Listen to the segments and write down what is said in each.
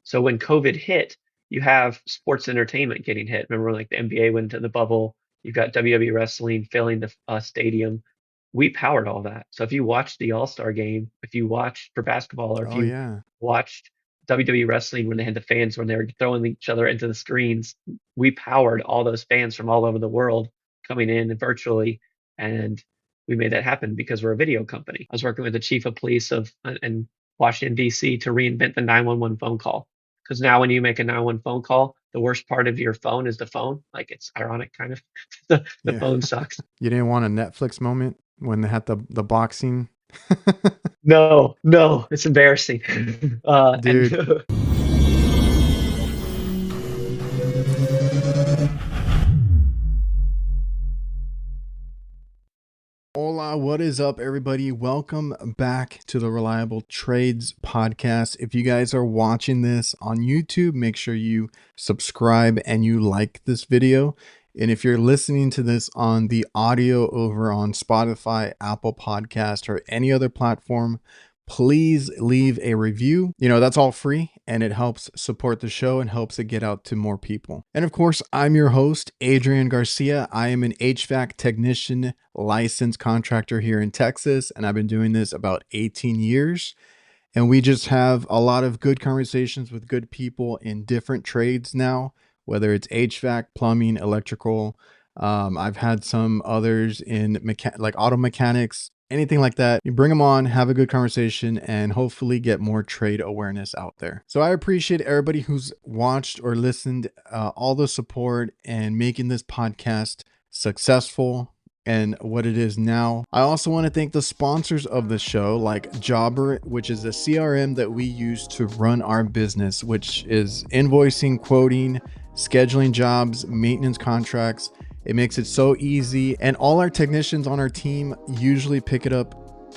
So when COVID hit, you have sports entertainment getting hit. Remember, like the NBA went into the bubble, you've got WWE wrestling filling the stadium. We powered all that. So if you watched the All-Star game, if you watched for basketball, or if Oh you yeah. watched WWE wrestling when they had the fans when they were throwing each other into the screens, we powered all those fans from all over the world coming in virtually, and we made that happen because we're a video company. I was working with the chief of police of in Washington D.C. to reinvent the 911 phone call, because now when you make a 911 phone call, the worst part of your phone is the phone. Like, it's ironic, kind of. The Yeah. phone sucks. You didn't want a Netflix moment when they had the boxing? No, no, it's embarrassing. And Dude. Hola, what is up, everybody? Welcome back to the Reliable Trades podcast. If you guys are watching this on YouTube, make sure you subscribe and you like this video. And if you're listening to this on the audio over on Spotify, Apple Podcast, or any other platform, please leave a review. That's all free and it helps support the show and helps it get out to more people. And of course, I'm your host, Adrian Garcia. I am an HVAC technician, licensed contractor here in Texas, and I've been doing this about 18 years. And we just have a lot of good conversations with good people in different trades now, whether it's HVAC, plumbing, electrical. I've had some others in like auto mechanics, anything like that. You bring them on, have a good conversation, and hopefully get more trade awareness out there. So I appreciate everybody who's watched or listened, all the support and making this podcast successful and what it is now. I also want to thank the sponsors of the show, like Jobber, which is a CRM that we use to run our business, which is invoicing, quoting, scheduling jobs, maintenance contracts. It makes it so easy, and all our technicians on our team usually pick it up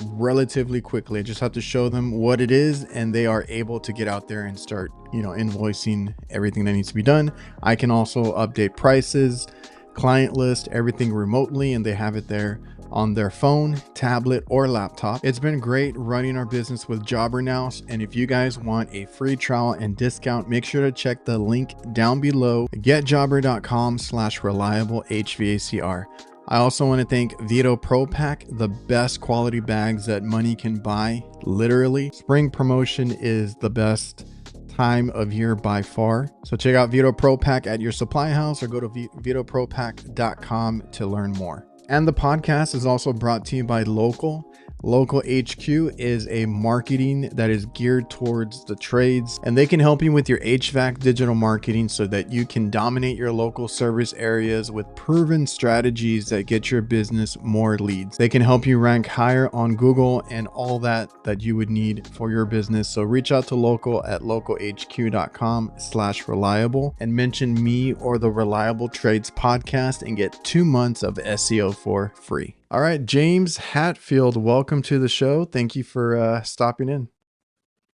relatively quickly. I just have to show them what it is and they are able to get out there and start, invoicing everything that needs to be done. I can also update prices, client list, everything remotely, and they have it there on their phone, tablet, or laptop. It's been great running our business with Jobber now, and if you guys want a free trial and discount, make sure to check the link down below, getjobber.com/reliablehvacr. I also want to thank Vito Pro Pack, the best quality bags that money can buy, literally. Spring promotion is the best time of year by far. So check out Vito Pro Pack at your supply house or go to vitopropack.com to learn more. And the podcast is also brought to you by Local. Local HQ is a marketing that is geared towards the trades, and they can help you with your HVAC digital marketing so that you can dominate your local service areas with proven strategies that get your business more leads. They can help you rank higher on Google and all that you would need for your business. So reach out to Local at localhq.com/reliable and mention me or the Reliable Trades podcast and get 2 months of SEO for free. All right, James Hatfield, welcome to the show. Thank you for stopping in.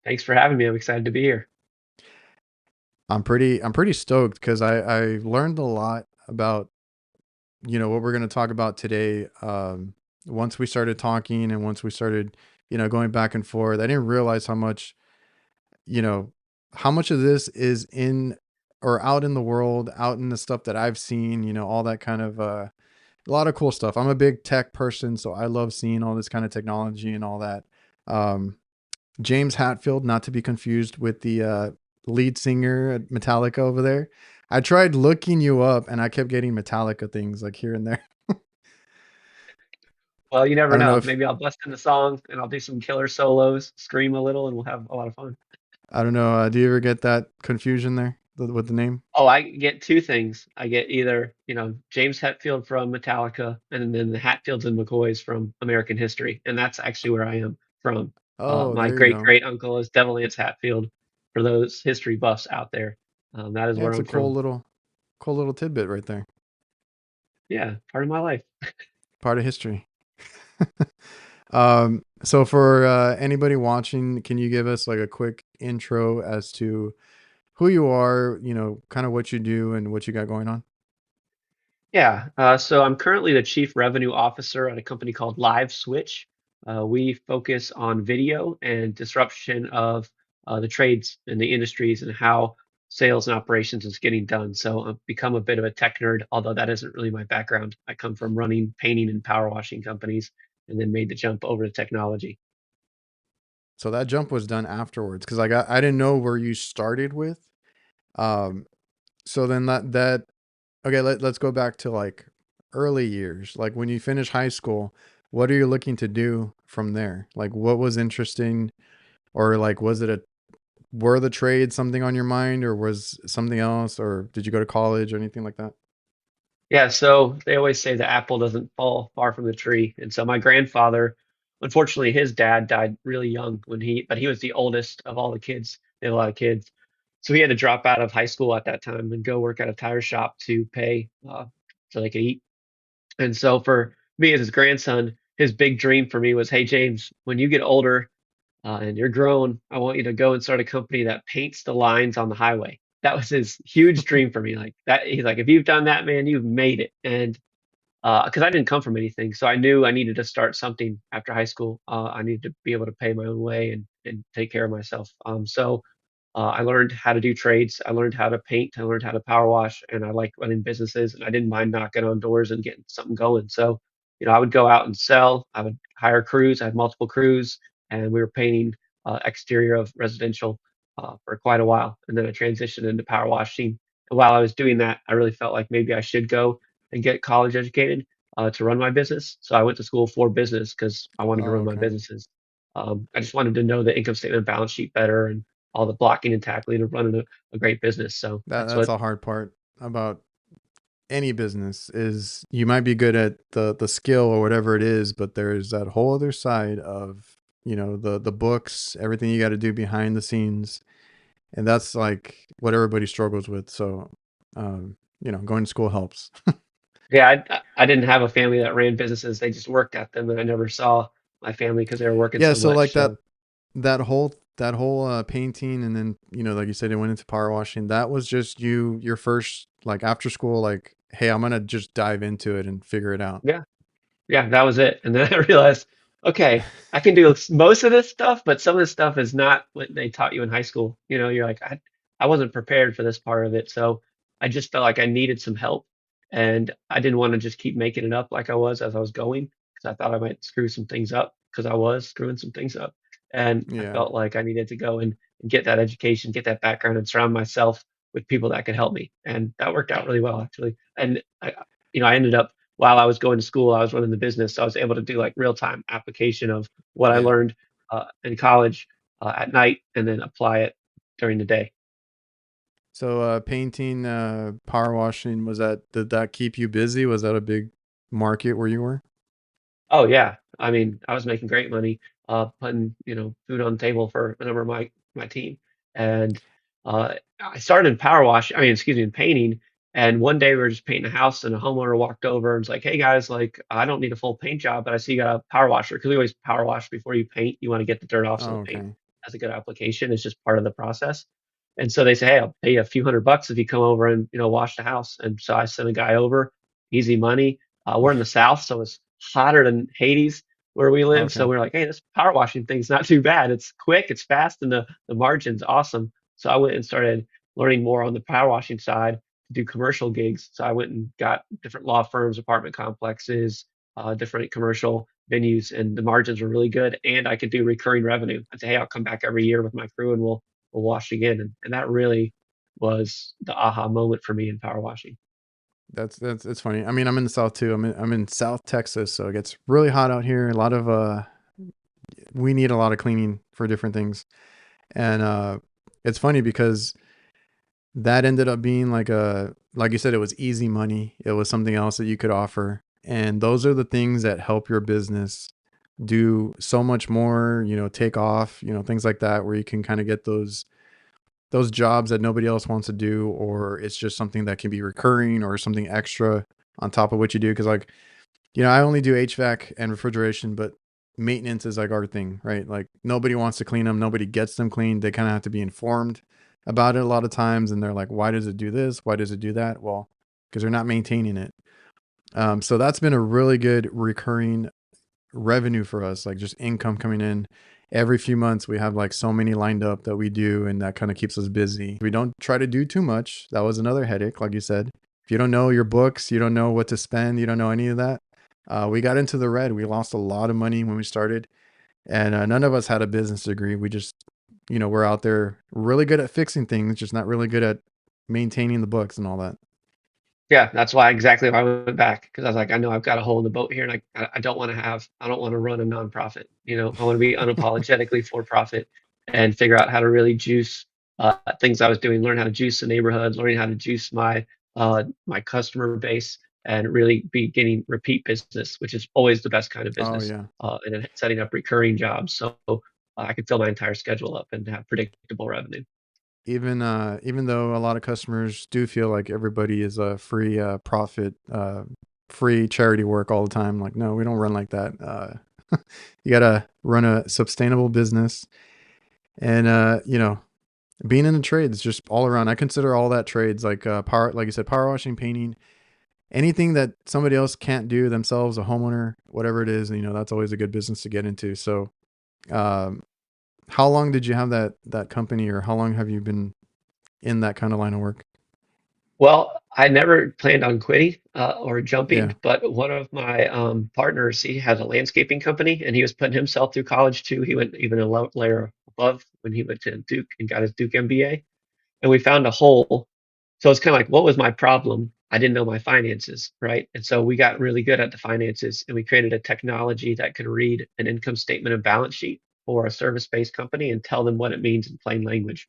Thanks for having me. I'm excited to be here. I'm pretty stoked because I learned a lot about what we're going to talk about today. Once we started talking and once we started going back and forth, I didn't realize how much of this is in or out in the world, out in the stuff that I've seen. All that kind of a lot of cool stuff. I'm a big tech person, so I love seeing all this kind of technology and all that. James Hatfield, not to be confused with the lead singer at Metallica over there. I tried looking you up and I kept getting Metallica things like here and there. Well, you I never don't know know. if Maybe I'll bust in the song and I'll do some killer solos, scream a little, and we'll have a lot of fun. I don't know. Do you ever get that confusion there with the name? Oh, I get two things. I get either, James Hetfield from Metallica, and then the Hatfields and McCoys from American History. And that's actually where I am from. Oh, My there you great go. great uncle is Devil Anse Hatfield, for those history buffs out there. That is Yeah, where it's a I'm from. cool little tidbit right there. Yeah, part of my life. Part of history. So for anybody watching, can you give us like a quick intro as to who you are, kind of what you do and what you got going on? Yeah, so I'm currently the Chief Revenue Officer at a company called LiveSwitch. We focus on video and disruption of the trades and the industries and how sales and operations is getting done. So I've become a bit of a tech nerd, although that isn't really my background. I come from running painting and power washing companies and then made the jump over to technology. So that jump was done afterwards because like I didn't know where you started with. Um, so then that okay, let's go back to like early years. Like when you finish high school, what are you looking to do from there? Like what was interesting, or like was it a were the trades something on your mind, or was something else, or did you go to college or anything like that? Yeah, so they always say the apple doesn't fall far from the tree. And so my grandfather, unfortunately, his dad died really young but he was the oldest of all the kids. They had a lot of kids. So he had to drop out of high school at that time and go work at a tire shop to pay so they could eat. And so for me as his grandson, his big dream for me was, hey, James, when you get older, and you're grown, I want you to go and start a company that paints the lines on the highway. That was his huge dream for me. Like that, he's like, if you've done that, man, you've made it. And because I didn't come from anything, so I knew I needed to start something after high school. I needed to be able to pay my own way and take care of myself. So I learned how to do trades. I learned how to paint. I learned how to power wash, and I like running businesses. And I didn't mind knocking on doors and getting something going. So, I would go out and sell. I would hire crews. I had multiple crews, and we were painting exterior of residential for quite a while. And then I transitioned into power washing. And while I was doing that, I really felt like maybe I should go and get college educated to run my business. So I went to school for business because I wanted to Oh, run my okay. businesses. I just wanted to know the income statement and balance sheet better and all the blocking and tackling of running a great business. So That that's that's what, a hard part about any business is you might be good at the skill or whatever it is, but there's that whole other side of, the books, everything you got to do behind the scenes. And that's like what everybody struggles with. So, going to school helps. yeah, I didn't have a family that ran businesses. They just worked at them, and I never saw my family because they were working Yeah. so So like much. that, So that whole painting, and then, like you said, it went into power washing. That was just your first, like after school, like, hey, I'm going to just dive into it and figure it out. yeah, yeah, that was it. And then I realized, okay, I can do most of this stuff, but some of this stuff is not what they taught you in high school. You're like, I wasn't prepared for this part of it. So I just felt like I needed some help. And I didn't want to just keep making it up like I was as I was going, because I thought I might screw some things up because I was screwing some things up. And I Yeah. felt like I needed to go and get that education, get that background, and surround myself with people that could help me. And that worked out really well, actually. And I ended up while I was going to school, I was running the business. So I was able to do like real time application of what I Yeah. learned in college at night and then apply it during the day. So, painting, power washing, did that keep you busy? Was that a big market where you were? Oh yeah, I mean, I was making great money, putting food on the table for a number of my team, and I started in power wash. I mean, excuse me, in painting. And one day we were just painting a house, and a homeowner walked over and was like, "Hey guys, like I don't need a full paint job, but I see you got a power washer because we always power wash before you paint. You want to get the dirt off so Oh, the paint okay. has a good application. It's just part of the process." And so they say, "Hey, I'll pay you a few $100 if you come over and wash the house." And so I sent a guy over, easy money. We're in the South, so it's hotter than Hades where we live. So Okay. we're like, hey, this power washing thing's not too bad. It's quick, it's fast, and the margin's awesome. So I went and started learning more on the power washing side to do commercial gigs. So I went and got different law firms, apartment complexes, different commercial venues, and the margins were really good. And I could do recurring revenue. I'd say, hey, I'll come back every year with my crew and we'll wash again. And that really was the aha moment for me in power washing. That's it's funny. I mean, I'm in the South too. I'm in South Texas, so it gets really hot out here. A lot of we need a lot of cleaning for different things. And it's funny because that ended up being like you said, it was easy money. It was something else that you could offer. And those are the things that help your business do so much more, take off, things like that, where you can kind of get those jobs that nobody else wants to do, or it's just something that can be recurring or something extra on top of what you do. Cause like, I only do HVAC and refrigeration, but maintenance is like our thing, right? Like nobody wants to clean them. Nobody gets them cleaned. They kind of have to be informed about it a lot of times. And they're like, why does it do this? Why does it do that? Well, because they're not maintaining it. So that's been a really good recurring revenue for us, like just income coming in. every few months we have like so many lined up that we do, and that kind of keeps us busy. We don't try to do too much. That was another headache, like you said. If you don't know your books, you don't know what to spend, you don't know any of that. We got into the red. We lost a lot of money when we started, and none of us had a business degree. We just, we're out there really good at fixing things, just not really good at maintaining the books and all that. Yeah, that's why exactly why I went back, because I was like, I know I've got a hole in the boat here, and I don't want to I don't want to run a nonprofit. I want to be unapologetically for profit and figure out how to really juice things I was doing, learn how to juice the neighborhood, learning how to juice my customer base, and really be getting repeat business, which is always the best kind of Oh business, yeah. and then setting up recurring jobs so I could fill my entire schedule up and have predictable revenue. Even though a lot of customers do feel like everybody is a free profit, free charity work all the time, like, no, we don't run like that. You gotta run a sustainable business, and being in the trades just all around. I consider all that trades like power, like you said, power washing, painting, anything that somebody else can't do themselves, a homeowner, whatever it is. That's always a good business to get into. So um, how long did you have that company, or how long have you been in that kind of line of work? Well, I never planned on quitting or Yeah. jumping, but one of my partners, he has a landscaping company, and he was putting himself through college too. He went even a layer above when he went to Duke and got his Duke MBA. And we found a hole. So it's kind of like, what was my problem? I didn't know my finances, right? And so we got really good at the finances, and we created a technology that could read an income statement and balance sheet for a service-based company and tell them what it means in plain language.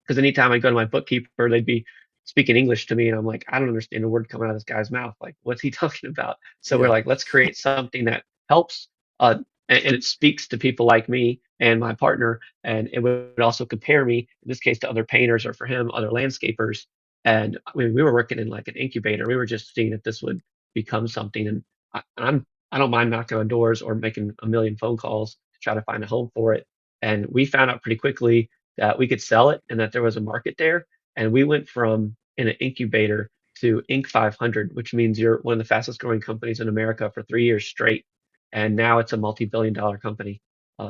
Because anytime I go to my bookkeeper, they'd be speaking English to me, and I'm like, I don't understand a word coming out of this guy's mouth. Like, what's he talking about? So we're Yeah. like, let's create something that helps, and it speaks to people like me and my partner, and it would also compare me, in this case, to other painters, or for him, other landscapers. And I mean, we were working in like an incubator. We were just seeing if this would become something. And I don't mind knocking on doors or making a million phone calls to try to find a home for it. And we found out pretty quickly that we could sell it and that there was a market there. And we went from in an incubator to Inc. 500, which means you're one of the fastest growing companies in America for 3 years straight. And now it's a multi-billion dollar company.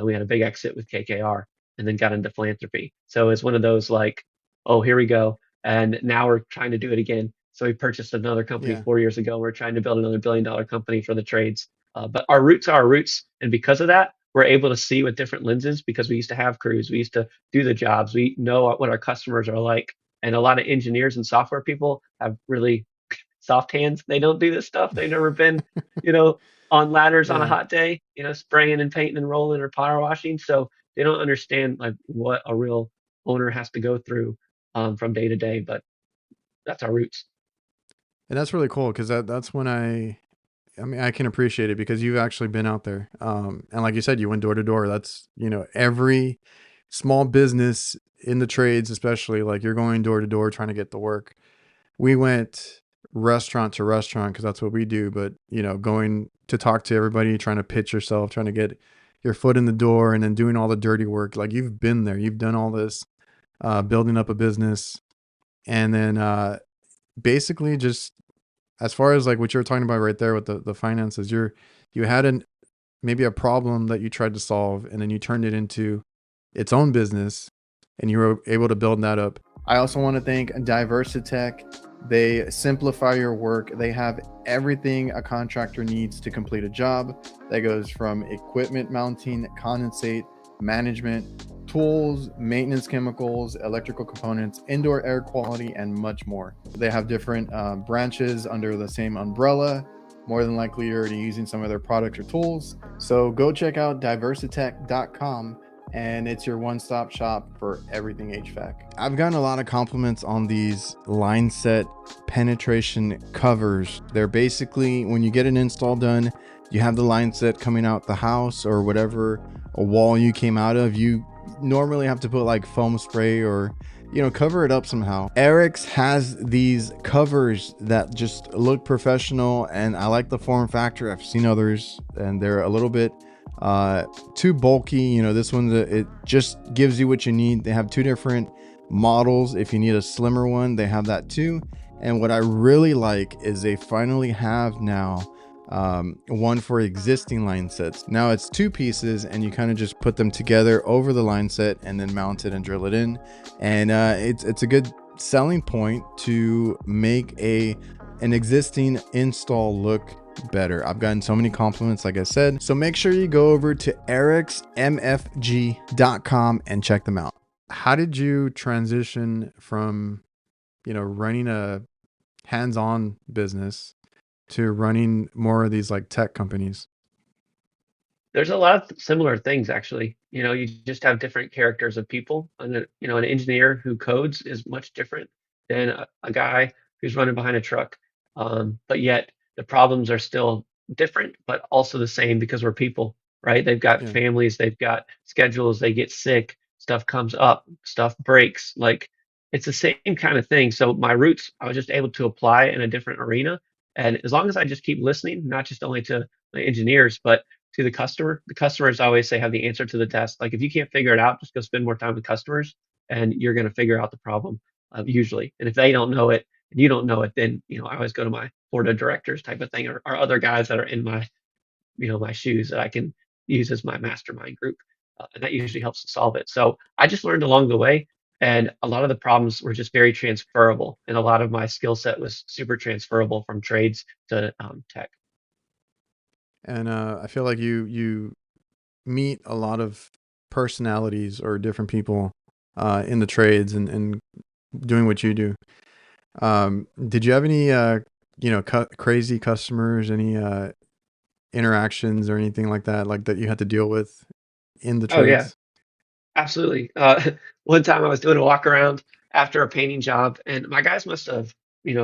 We had a big exit with KKR and then got into philanthropy. So it's one of those like, oh, here we go. And now we're trying to do it again. So we purchased another company Yeah. 4 years ago. We're trying to build another billion dollar company for the trades. But our roots are our roots. And because of that, we're able to see with different lenses because we used to have crews. We used to do the jobs. We know what our customers are like. And a lot of engineers and software people have really soft hands. They don't do this stuff. They've never been, you know, on ladders on a Yeah. hot day, spraying and painting and rolling or power washing. So they don't understand like what a real owner has to go through from day to day. But that's our roots. And that's really cool because that's when I mean, I can appreciate it because you've actually been out there. And like you said, you went door to door. That's, every small business in the trades, especially, like, you're going door to door trying to get the work. We went restaurant to restaurant because that's what we do. But, going to talk to everybody, trying to pitch yourself, trying to get your foot in the door, and then doing all the dirty work. Like, you've been there, you've done all this, building up a business. And then, basically just as far as like what you're talking about right there with the finances, you had maybe a problem that you tried to solve, and then you turned it into its own business, and you were able to build that up. I also want to thank Diversitech. They simplify your work. They have everything a contractor needs to complete a job. That goes from equipment mounting, condensate management, tools, maintenance chemicals, electrical components, indoor air quality, and much more. They have different branches under the same umbrella. More than likely, you're already using some of their products or tools. So go check out diversitech.com, and it's your one-stop shop for everything HVAC. I've gotten a lot of compliments on these line set penetration covers. They're basically, when you get an install done, you have the line set coming out the house or whatever a wall you came out of. You normally have to put like foam spray or cover it up somehow. Eric's has these covers that just look professional, and I like the form factor. I've seen others and they're a little bit too bulky. This one, it just gives you what you need. They have two different models. If you need a slimmer one, they have that too. And what I really like is they finally have now one for existing line sets. Now it's two pieces, and you kind of just put them together over the line set and then mount it and drill it in. And it's a good selling point to make an existing install look better. I've gotten so many compliments, like I said. So make sure you go over to ericsmfg.com and check them out. How did you transition from, running a hands-on business to running more of these like tech companies? There's a lot of similar things actually. You just have different characters of people, and an engineer who codes is much different than a guy who's running behind a truck. But yet the problems are still different, but also the same because we're people, right? They've got Yeah. families, they've got schedules, they get sick, stuff comes up, stuff breaks. Like it's the same kind of thing. So my roots, I was just able to apply in a different arena. And as long as I just keep listening, not just only to my engineers, but to the customer. The customers always say have the answer to the test. Like if you can't figure it out, just go spend more time with customers, and you're going to figure out the problem usually. And if they don't know it and you don't know it, then I always go to my board of directors type of thing, or other guys that are in my shoes that I can use as my mastermind group, and that usually helps to solve it. So I just learned along the way. And a lot of the problems were just very transferable, and a lot of my skill set was super transferable from trades to tech. And I feel like you meet a lot of personalities or different people in the trades and doing what you do. Did you have any crazy customers, any interactions or anything like that you had to deal with in the Oh yeah, trades? absolutely. One time I was doing a walk around after a painting job, and my guys must have,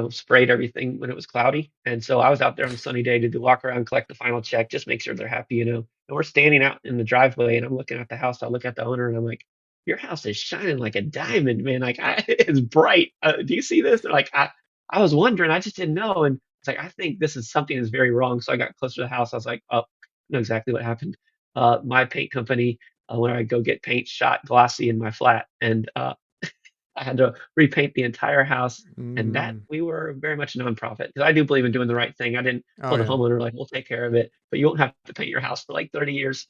sprayed everything when it was cloudy. And so I was out there on a sunny day to do walk around, collect the final check, just make sure they're happy. And we're standing out in the driveway, and I'm looking at the house. I look at the owner, and I'm like, "Your house is shining like a diamond, man! Like it's bright. Do you see this?" They're like, I was wondering. I just didn't know." And it's like, I think this is something that's very wrong. So I got closer to the house. I was like, "Oh, I know exactly what happened." My paint company when I go get paint shot glossy in my flat, and I had to repaint the entire house. And that Mm. we were very much a nonprofit because I do believe in doing the right thing. I didn't Oh tell the yeah. homeowner like we'll take care of it, but you won't have to paint your house for like 30 years.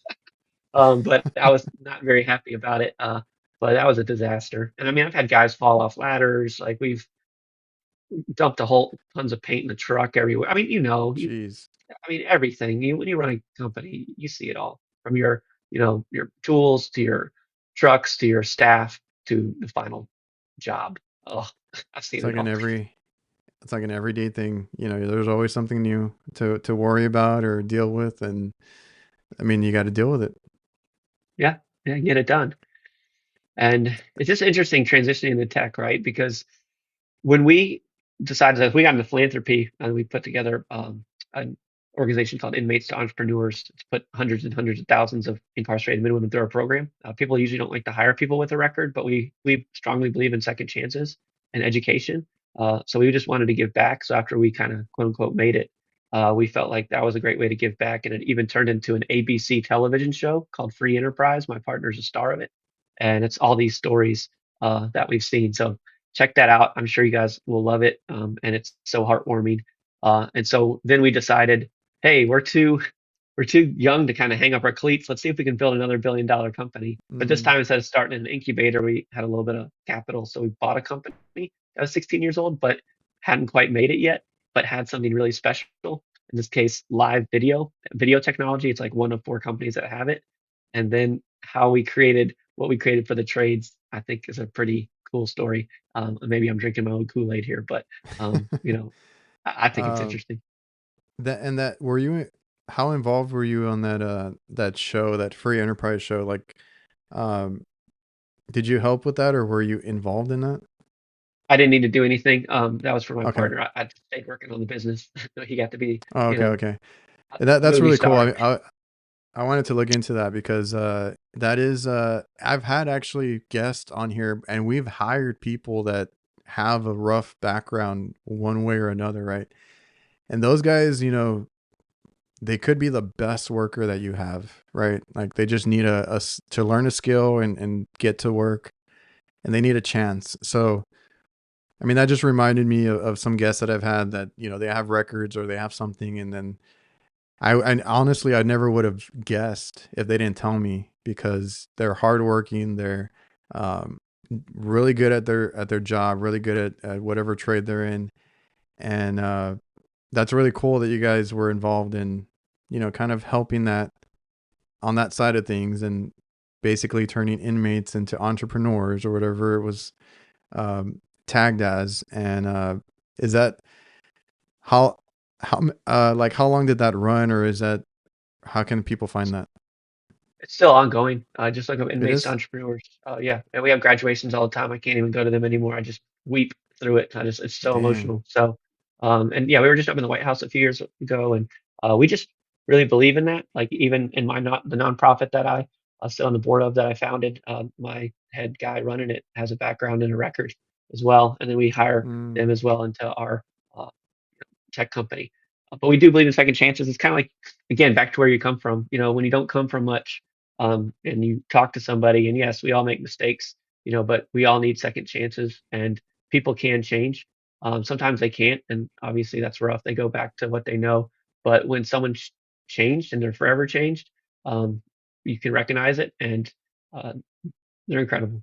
But I was not very happy about it. But that was a disaster. And I mean, I've had guys fall off ladders. Like we've dumped a whole tons of paint in the truck everywhere. I mean, Jeez. I mean, everything. When you run a company, you see it all from your tools to your trucks to your staff to the final job. Oh, I've It's seen like it an all. every it's like an everyday thing. There's always something new to worry about or deal with, and I mean, you got to deal with it. Yeah, yeah, get it done. And it's just interesting transitioning into tech, right? Because when we decided that we got into philanthropy and we put together an organization called Inmates to Entrepreneurs to put hundreds and hundreds of thousands of incarcerated men and women through our program. People usually don't like to hire people with a record, but we strongly believe in second chances and education. So we just wanted to give back. So after we kind of quote unquote made it, we felt like that was a great way to give back, and it even turned into an ABC television show called Free Enterprise. My partner's a star of it, and it's all these stories that we've seen. So check that out. I'm sure you guys will love it. And it's so heartwarming. And so then we decided, hey, we're too young to kind of hang up our cleats. Let's see if we can build another billion-dollar company. But this Mm. time, instead of starting in an incubator, we had a little bit of capital. So we bought a company that was 16 years old, but hadn't quite made it yet, but had something really special. In this case, live video technology. It's like one of four companies that have it. And then how we created what we created for the trades, I think is a pretty cool story. Maybe I'm drinking my own Kool-Aid here, but I think it's um, interesting. that were you? How involved were you on that show, that free enterprise show? Like, um, did you help with that, or were you involved in that? I didn't need to do anything. That was for my Okay. partner. I stayed working on the business. He got to be, Oh, you okay. know, Okay. a That's movie really cool. star. I wanted to look into that because that is I've had actually guests on here, and we've hired people that have a rough background one way or another, right? And those guys, they could be the best worker that you have, right? Like they just need to learn a skill and get to work, and they need a chance. So I mean, that just reminded me of some guests that I've had that, they have records or they have something, and then And honestly, I never would have guessed if they didn't tell me, because they're hardworking. They're um, really good at their job, really good at whatever trade they're in, and that's really cool that you guys were involved in, kind of helping that on that side of things, and basically turning inmates into entrepreneurs or whatever it was tagged as. And is that how like how long did that run, or is that how can people find that? It's still ongoing. Just look up It inmates to is. entrepreneurs. Yeah, and we have graduations all the time. I can't even go to them anymore. I just weep through it. It's so Dang. emotional. So, and yeah, we were just up in the White House a few years ago, and we just really believe in that. Like even in my not the nonprofit that I sit on the board of that I founded, my head guy running it has a background in a record as well, and then we hire Mm, them as well into our uh, tech company. But we do believe in second chances. It's kind of like, again, back to where you come from. When you don't come from much, and you talk to somebody, and yes, we all make mistakes, but we all need second chances, and people can change. Sometimes they can't, and obviously that's rough. They go back to what they know. But when someone's changed and they're forever changed, um, you can recognize it, and uh, they're incredible.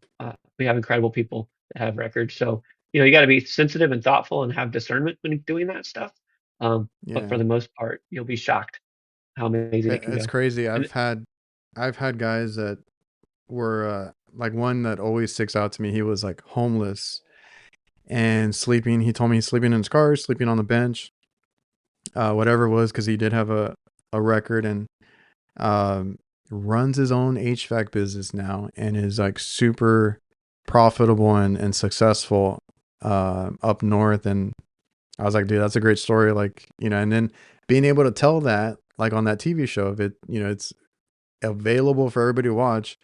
We have incredible people that have records. So, you got to be sensitive and thoughtful and have discernment when doing that stuff. But for yeah. the most part, you'll be shocked how amazing it can It's go. crazy. And I've had guys that were like, one that always sticks out to me. He was like homeless and sleeping. He told me he's sleeping in his car, sleeping on the bench, whatever it was, because he did have a record, and um, runs his own HVAC business now, and is like super profitable and successful up north. And I was like, dude, that's a great story. Like, and then being able to tell that, like on that TV show, if it's available for everybody to watch,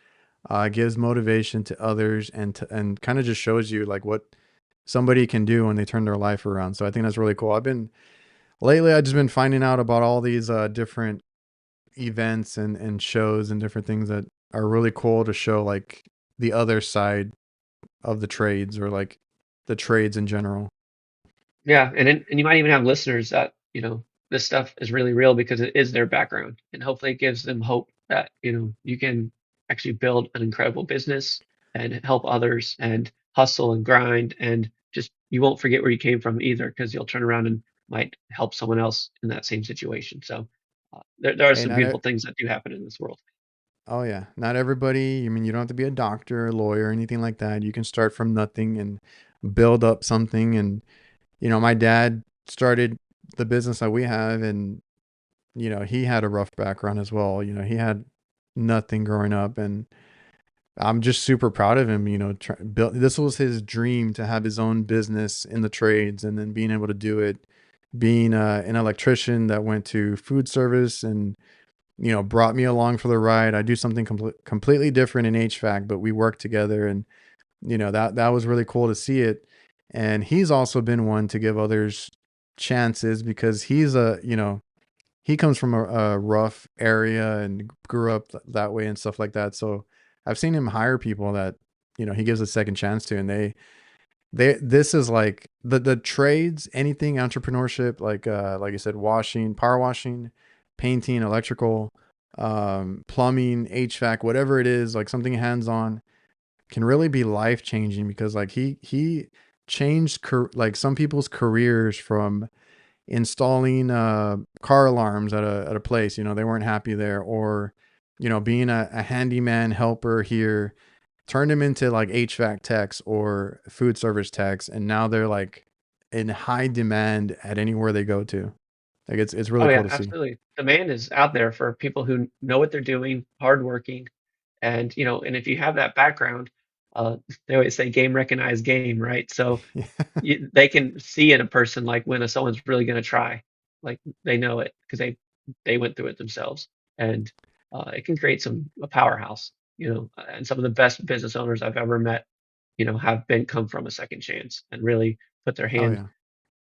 gives motivation to others, and kind of just shows you like what somebody can do when they turn their life around. So I think that's really cool. I've just been finding out about all these different events and shows and different things that are really cool to show like the other side of the trades, or like the trades in general. yeah, and you might even have listeners that, this stuff is really real because it is their background. And hopefully it gives them hope that, you can actually build an incredible business and help others and hustle and grind and just you won't forget where you came from either because you'll turn around and might help someone else in that same situation. So there are Hey, some not beautiful things that do happen in this world. oh yeah, not everybody. I mean, you don't have to be a doctor, a lawyer, or anything like that. You can start from nothing and build up something. And my dad started the business that we have, and he had a rough background as well. He had nothing growing up, and I'm just super proud of him. Built, this was his dream, to have his own business in the trades, and then being able to do it. Being an electrician that went to food service, and brought me along for the ride. I do something completely different in HVAC, but we work together, and that was really cool to see it. And he's also been one to give others chances, because he comes from a rough area and grew up that way and stuff like that. So I've seen him hire people that he gives a second chance to, and this is like the trades, anything entrepreneurship, like you said, washing, power washing, painting, electrical, plumbing, HVAC, whatever it is, like something hands on, can really be life changing, because like he changed like some people's careers from installing car alarms at a place. They weren't happy there, or being a handyman helper here, turned them into like HVAC techs or food service techs, and now they're like in high demand at anywhere they go to. Like it's really Oh cool yeah, to see. absolutely. Demand is out there for people who know what they're doing, hardworking, and and if you have that background, uh, they always say game recognized game, right? So they can see in a person like when someone's really going to try, like they know it because they went through it themselves, and it can create a powerhouse, and some of the best business owners I've ever met, have been come from a second chance and really put their Oh hand yeah.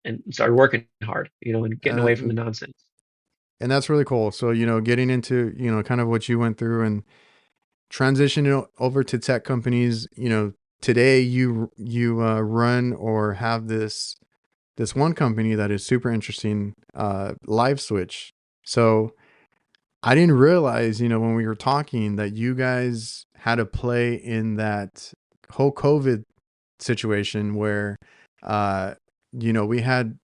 and started working hard, and getting away from Uh, the nonsense. and that's really cool. So, getting into, kind of what you went through, and transitioning over to tech companies, today you run or have this one company that is super interesting, LiveSwitch. So I didn't realize, when we were talking that you guys had a play in that whole COVID situation where, uh, we had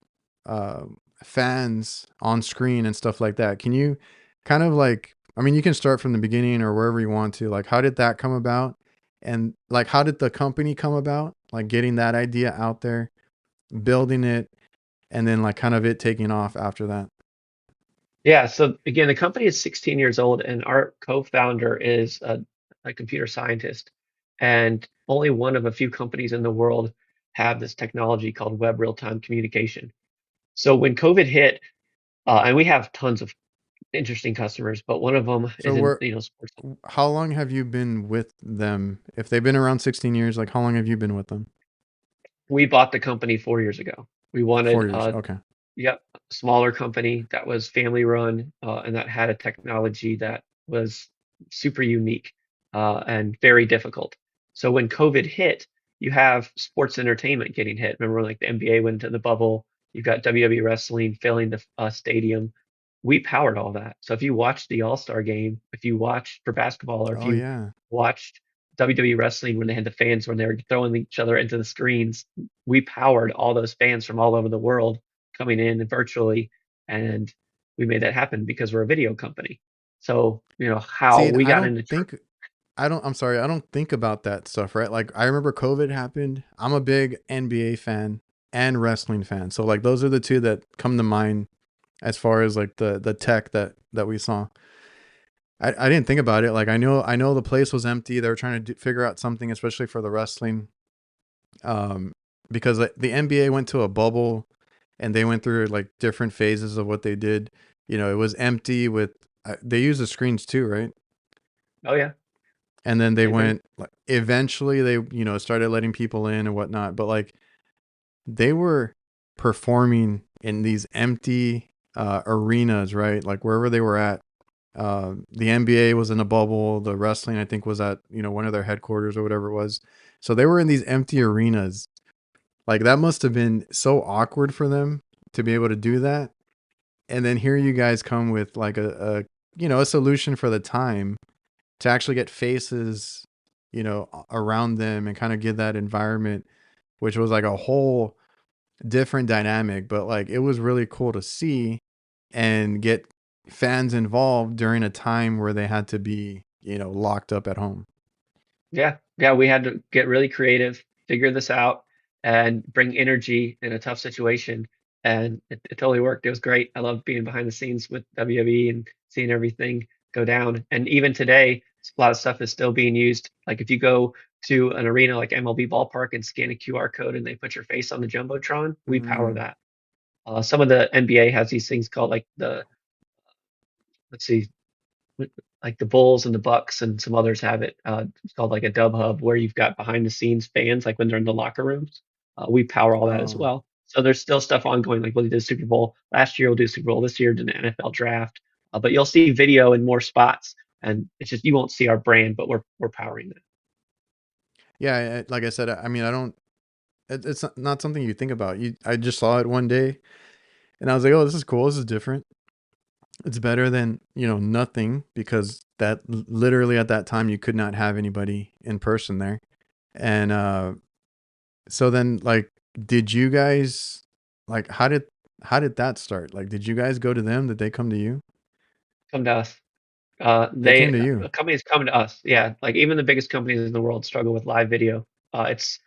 uh, fans on screen and stuff like that. Can you kind of like, I mean, you can start from the beginning or wherever you want to. Like, how did that come about? And like, how did the company come about? Like, getting that idea out there, building it, and then like kind of it taking off after that. Yeah, so again, the company is 16 years old, and our co-founder is a computer scientist, and only one of a few companies in the world have this technology called web real-time communication. So when COVID hit, and we have tons of interesting customers, but one of them So is in, we're sports. how long have you been with them? If they've been around 16 years, like how long have you been with them? We bought the company 4 years ago. We wanted 4 years. Okay. yep, a smaller company that was family run and that had a technology that was super unique and very difficult. So when COVID hit, you have sports entertainment getting hit. Remember when like the NBA went into the bubble, you've got WWE wrestling filling the stadium. We powered all that. So if you watched the All-Star game, if you watched for basketball, or if Oh you yeah. watched WWE wrestling when they had the fans when they were throwing each other into the screens, we powered all those fans from all over the world coming in virtually, and we made that happen because we're a video company. So, how See, we got into I'm sorry, I don't think about that stuff, right? Like I remember COVID happened. I'm a big NBA fan and wrestling fan. So like those are the two that come to mind as far as like the tech that we saw. I didn't think about it. Like I know the place was empty. They were trying to figure out something, especially for the wrestling. Um, because the NBA went to a bubble and they went through like different phases of what they did. It was empty with they use the screens too, right? oh yeah, And then they same thing. went like eventually they started letting people in and whatnot. But like they were performing in these empty arenas, right? Like wherever they were at. The NBA was in a bubble. The wrestling, I think, was at one of their headquarters or whatever it was. So they were in these empty arenas. Like that must have been so awkward for them to be able to do that. And then here you guys come with like a solution for the time to actually get faces, around them and kind of give that environment, which was like a whole different dynamic. But like it was really cool to see and get fans involved during a time where they had to be, locked up at home. Yeah, yeah, we had to get really creative, figure this out, and bring energy in a tough situation. And it totally worked. It was great. I love being behind the scenes with WWE and seeing everything go down. And even today, a lot of stuff is still being used. Like if you go to an arena like MLB Ballpark and scan a QR code and they put your face on the Jumbotron, we power Mm. that. Some of the NBA has these things called like let's see, like the Bulls and the Bucks and some others have it. It's called like a dub hub where you've got behind the scenes fans, like when they're in the locker rooms. We power all that as Oh, well. So there's still stuff ongoing. Like we'll do the Super Bowl last year, we'll do Super Bowl this year, do the NFL draft. But you'll see video in more spots, and it's just you won't see our brand, but we're powering that. yeah. Like I said, I mean, I don't. It's not something you think about. I just saw it one day, and I was like, "Oh, this is cool. This is different. It's better than nothing because that literally at that time you could not have anybody in person there." And so then like, did you guys like how did that start? Like, did you guys go to them? Did they come to you? Come to us. They came They to you, companies come to us. Yeah, like even the biggest companies in the world struggle with live video. It's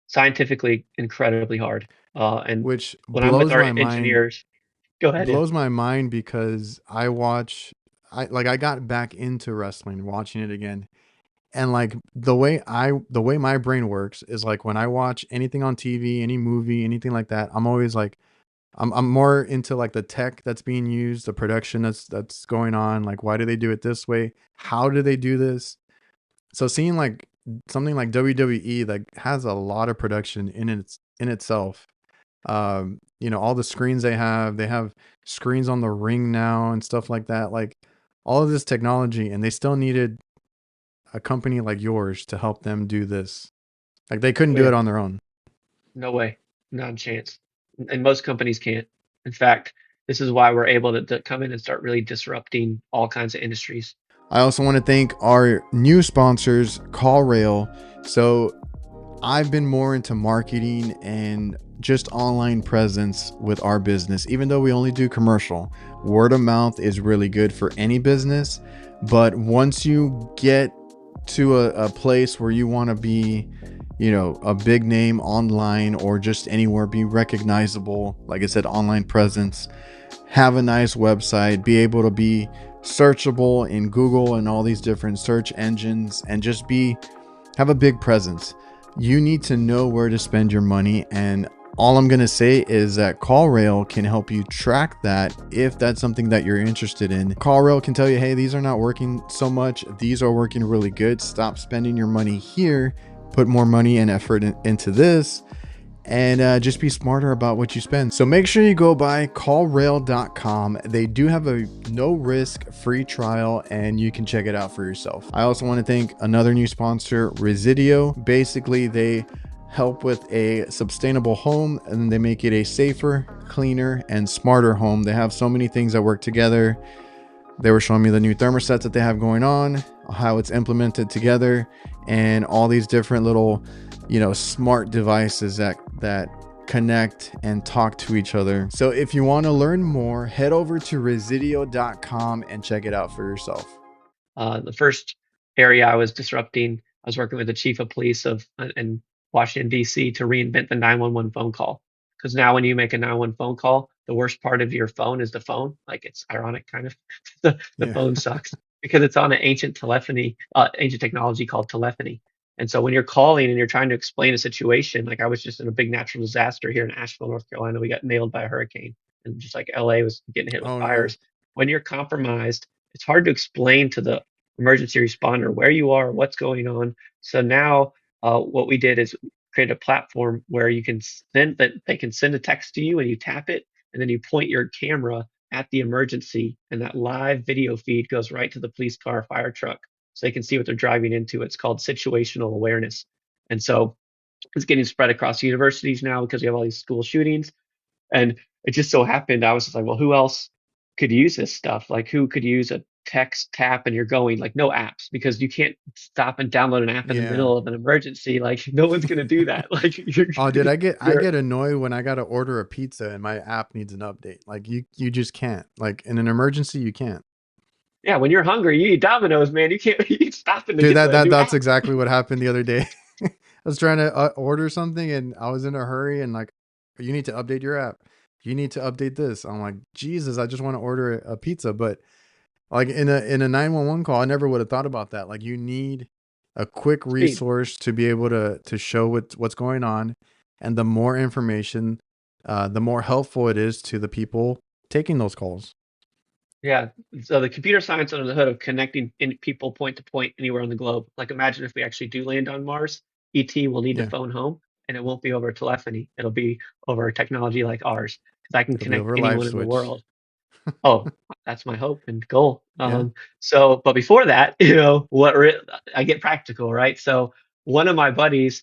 scientifically incredibly hard. And which when I'm with blows our my mind. engineers, go ahead. Yeah. Blows my mind because I got back into wrestling watching it again. And like the way my brain works is like when I watch anything on TV, any movie, anything like that, I'm always like I'm more into like the tech that's being used, the production that's going on, like why do they do it this way? How do they do this? So seeing like something like WWE like has a lot of production in itself. All the screens they have screens on the ring now and stuff like that. Like all of this technology, and they still needed a company like yours to help them do this. Like they couldn't Oh do it yeah. on their own. No way. Not a chance. And most companies can't. In fact, this is why we're able to come in and start really disrupting all kinds of industries. I also want to thank our new sponsors, CallRail. So I've been more into marketing and just online presence with our business. Even though we only do commercial, word of mouth is really good for any business. But once you get to a place where you want to be, a big name online or just anywhere, be recognizable, like I said, online presence, have a nice website, be able to be searchable in Google and all these different search engines, and just have a big presence. You need to know where to spend your money. And all I'm going to say is that CallRail can help you track that if that's something that you're interested in. CallRail can tell you, hey, these are not working so much. These are working really good. Stop spending your money here. Put more money and effort into this. And just be smarter about what you spend. So make sure you go by callrail.com. They do have a no risk free trial and you can check it out for yourself. I also want to thank another new sponsor, Residio. Basically, they help with a sustainable home and they make it a safer, cleaner, and smarter home. They have so many things that work together. They were showing me the new thermostats that they have going on, how it's implemented together, and all these different little smart devices that connect and talk to each other. So if you want to learn more, head over to residio.com and check it out for yourself. The first area I was disrupting, I was working with the chief of police in Washington, D.C. to reinvent the 911 phone call. Because now when you make a 911 phone call, the worst part of your phone is the phone. Like, it's ironic, kind of. The Yeah. phone sucks because it's on an ancient ancient technology called telephony. And so when you're calling and you're trying to explain a situation, like I was just in a big natural disaster here in Asheville, North Carolina, we got nailed by a hurricane, and just like LA was getting hit with Oh no. fires. When you're compromised, it's hard to explain to the emergency responder where you are, what's going on. So now what we did is create a platform where you can they can send a text to you and you tap it, and then you point your camera at the emergency, and that live video feed goes right to the police car, fire truck, so they can see what they're driving into. It's called situational awareness. And so it's getting spread across universities now because we have all these school shootings. And it just so happened, I was just like, well, who else could use this stuff? Like, who could use a text tap and you're going, like, no apps, because you can't stop and download an app in the Yeah. middle of an emergency. Like, no one's gonna do that. Like, Oh, dude, I you're get annoyed when I gotta order a pizza and my app needs an update. Like you just can't. Like in an emergency, you can't. yeah, when you're hungry, you eat Domino's, man. You can't you ain't stopping to Dude, get that the new that's app. exactly what happened the other day. I was trying to order something and I was in a hurry and like, you need to update your app. You need to update this. I'm like, Jesus, I just want to order a pizza, but like in a 911 call, I never would have thought about that. Like you need a quick Speed. resource to be able to show what's going on, and the more information, the more helpful it is to the people taking those calls. Yeah. So the computer science under the hood of connecting in people point to point anywhere on the globe. Like, imagine if we actually do land on Mars, ET will need to Yeah, phone home, and it won't be over telephony. It'll be over technology like ours, because I can it'll be connect over anyone in the LiveSwitch. world. Oh, that's my hope and goal. Yeah. So, but before that, I get practical, right? So one of my buddies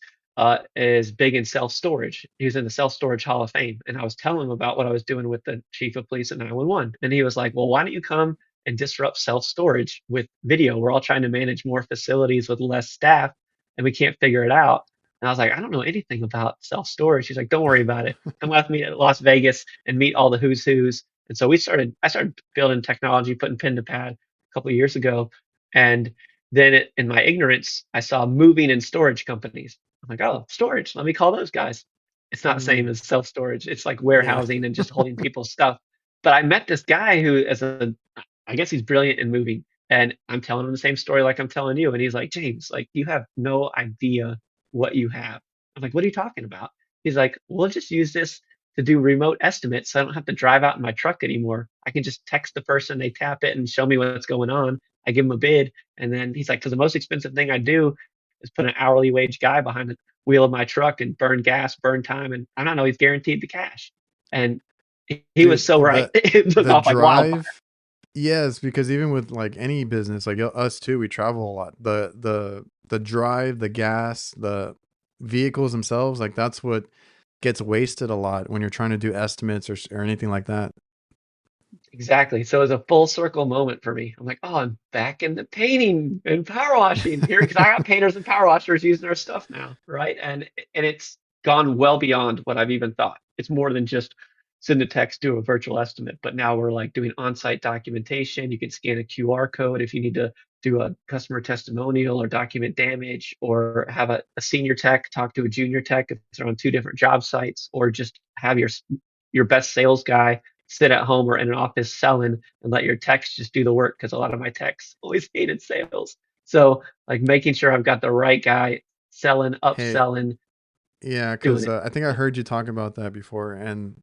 is big in self storage. He was in the self storage Hall of Fame, and I was telling him about what I was doing with the chief of police at 911, and he was like, "Well, why don't you come and disrupt self storage with video? We're all trying to manage more facilities with less staff, and we can't figure it out." And I was like, "I don't know anything about self storage." He's like, "Don't worry about it. Come with me to Las Vegas and meet all the who's who's." And so I started building technology, putting pen to pad a couple of years ago. And then in my ignorance, I saw moving and storage companies. I'm like, oh, storage, let me call those guys. It's not the same Mm, as self storage. It's like yeah. warehousing and just holding people's stuff. But I met this guy who, I guess he's brilliant in moving. And I'm telling him the same story like I'm telling you. And he's like, James, like, you have no idea what you have. I'm like, what are you talking about? He's like, we'll just use this to do remote estimates, so I don't have to drive out in my truck anymore. I can just text the person, they tap it and show me what's going on. I give them a bid, and then he's like, because the most expensive thing I do is put an hourly wage guy behind the wheel of my truck and burn gas, burn time, and I don't know, he's guaranteed the cash. And he was Dude, so right. It took the off like wildfire. drive, yes, because even with like any business, like us too, we travel a lot. The drive, the gas, the vehicles themselves, like that's what gets wasted a lot when you're trying to do estimates or anything like that. Exactly. So it was a full circle moment for me. I'm like, oh, I'm back in the painting and power washing here because I got painters and power washers using our stuff now, right? And it's gone well beyond what I've even thought. It's more than just send a text, do a virtual estimate, but now we're like doing on-site documentation. You can scan a QR code if you need to do a customer testimonial or document damage, or have a senior tech talk to a junior tech if they're on two different job sites, or just have your best sales guy sit at home or in an office selling and let your techs just do the work, because a lot of my techs always hated sales. So like making sure I've got the right guy selling, Hey, upselling, yeah, doing because it. I think I heard you talk about that before, and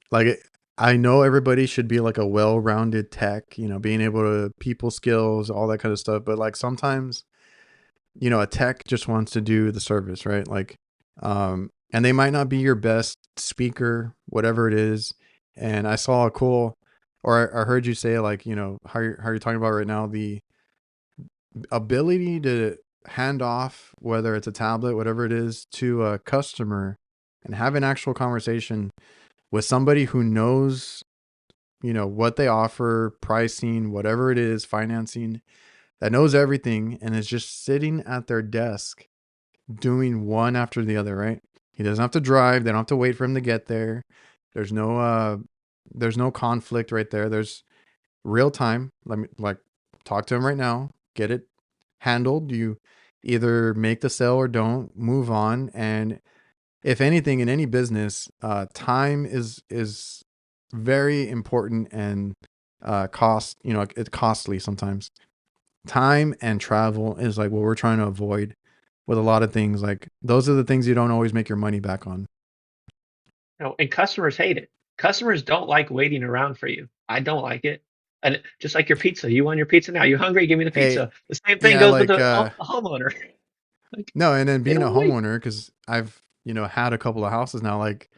like I know everybody should be like a well-rounded tech, being able to people skills, all that kind of stuff. But like sometimes, a tech just wants to do the service, right? Like, and they might not be your best speaker, whatever it is. And I saw a cool, or I heard you say like, how you're talking about right now, the ability to hand off, whether it's a tablet, whatever it is, to a customer and have an actual conversation with somebody who knows, what they offer, pricing, whatever it is, financing, that knows everything and is just sitting at their desk doing one after the other, right? He doesn't have to drive, they don't have to wait for him to get there. There's no there's no conflict right there. There's real time. Let me like talk to him right now, get it handled. You either make the sale or don't, move on. And if anything in any business, time is very important, and cost, it's costly sometimes. Time and travel is like what we're trying to avoid with a lot of things. Like those are the things you don't always make your money back on. And customers hate it. Customers don't like waiting around for you. I don't like it. And just like your pizza, you want your pizza now. You hungry? Give me the Hey, pizza. The same thing yeah, goes with like a homeowner. Like no, and then they being a don't wait. homeowner, because I've, had a couple of houses now, like